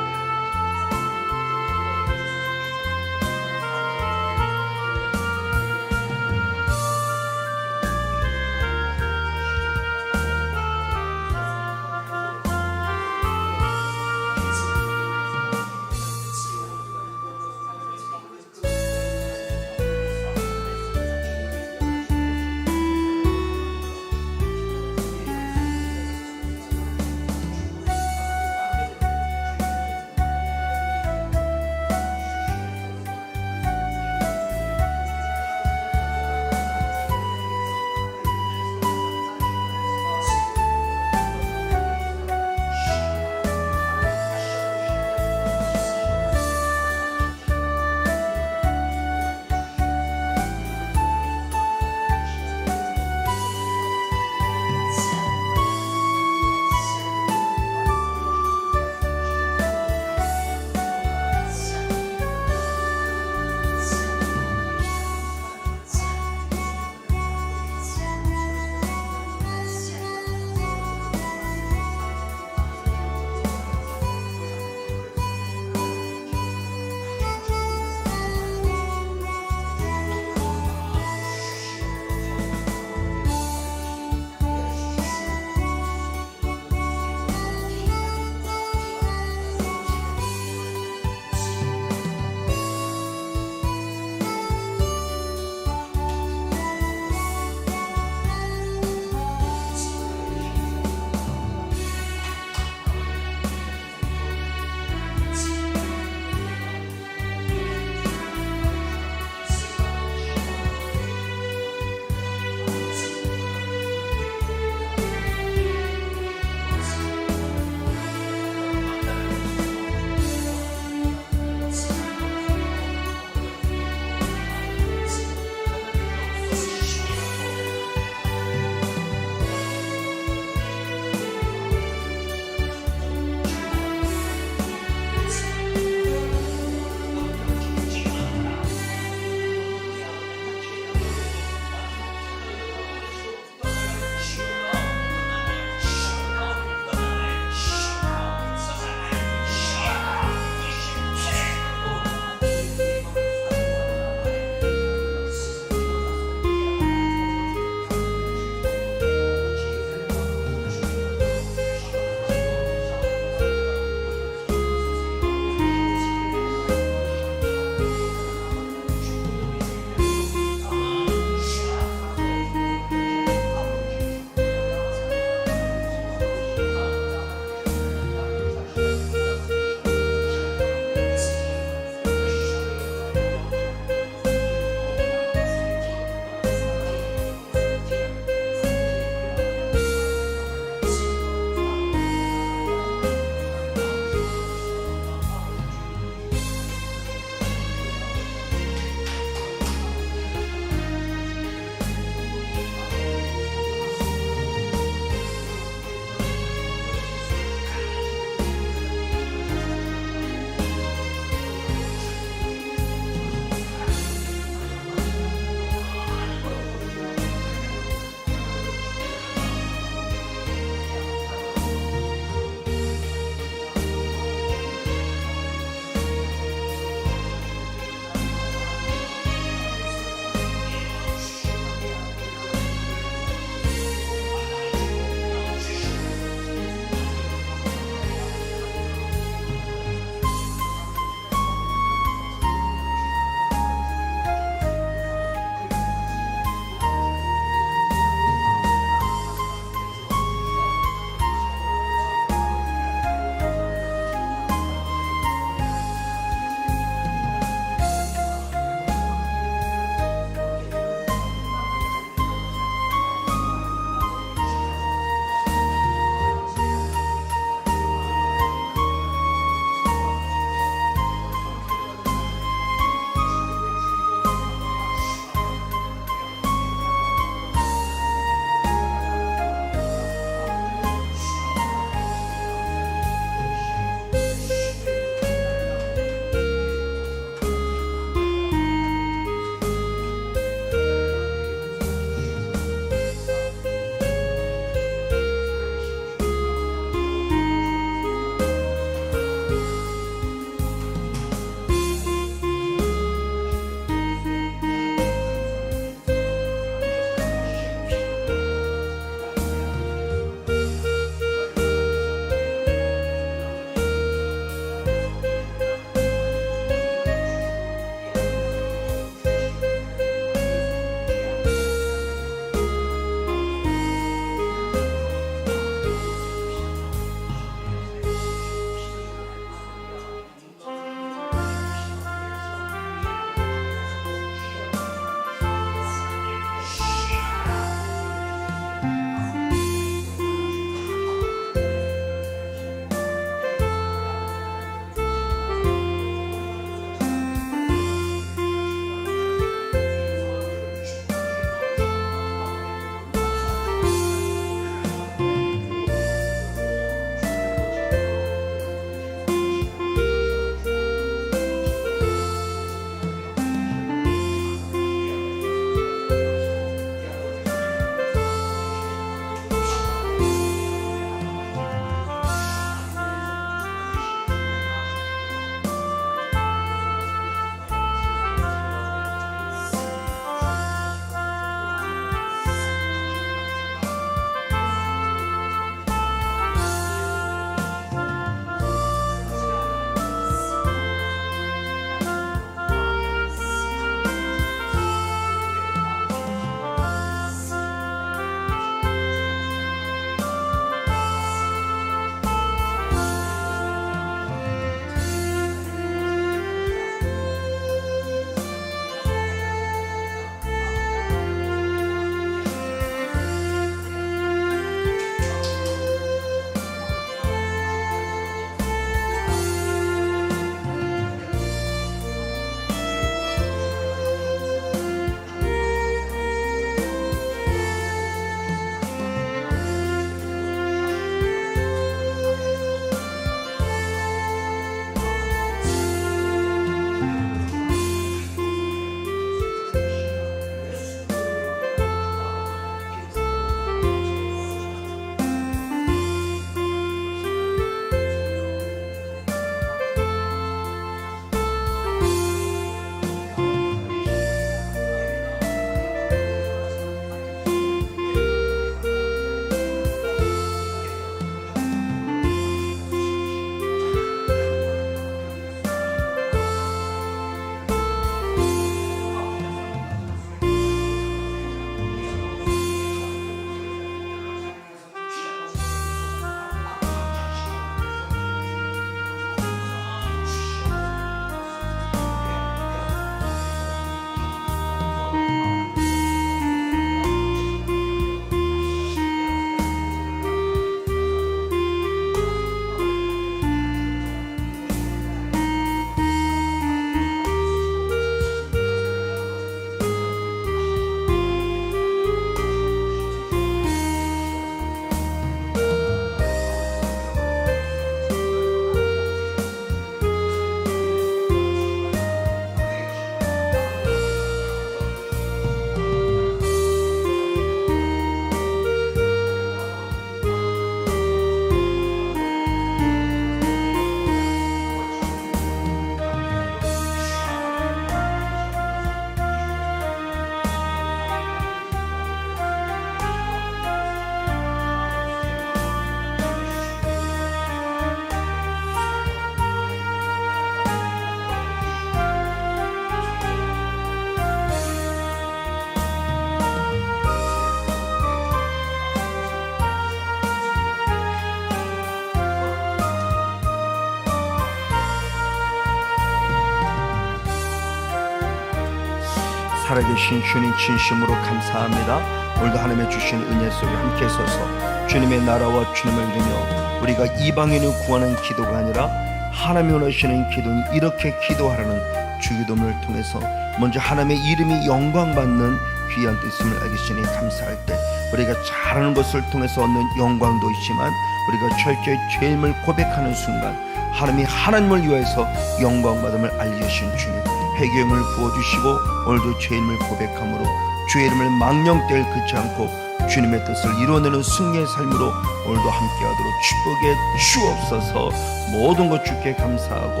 살아계신 주님 진심으로 감사합니다. 오늘도 하나님의 주신 은혜 속에 함께 서서 주님의 나라와 주님을 이루며 우리가 이방인을 구하는 기도가 아니라 하나님이 원하시는 기도는 이렇게 기도하라는 주기도문을 통해서 먼저 하나님의 이름이 영광받는 귀한 뜻임을 알겠으니 감사할 때 우리가 잘하는 것을 통해서 얻는 영광도 있지만 우리가 철저히 죄임을 고백하는 순간 하나님이 하나님을 위하여서 영광받음을 알리신 주님, 회개임을 부어주시고 오늘도 죄임을 고백함으로 주의 이름을 망령될 그치 않고 주님의 뜻을 이루어내는 승리의 삶으로 오늘도 함께하도록 축복해 주옵소서. 모든 것 주께 감사하고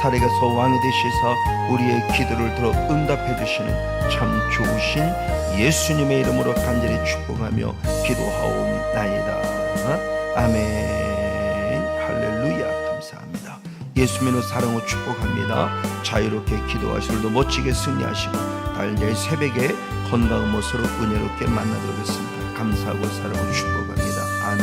살아가서 왕이 되시사 우리의 기도를 들어 응답해 주시는 참 좋으신 예수님의 이름으로 간절히 축복하며 기도하옵나이다. 아멘. 할렐루야. 감사합니다. 예수 믿는 사랑으로 축복합니다. 자유롭게 기도하시고 멋지게 승리하시고 다음 내일 새벽에 건강한 모습으로 은혜롭게 만나도록 하겠습니다. 감사하고 사랑하고 축복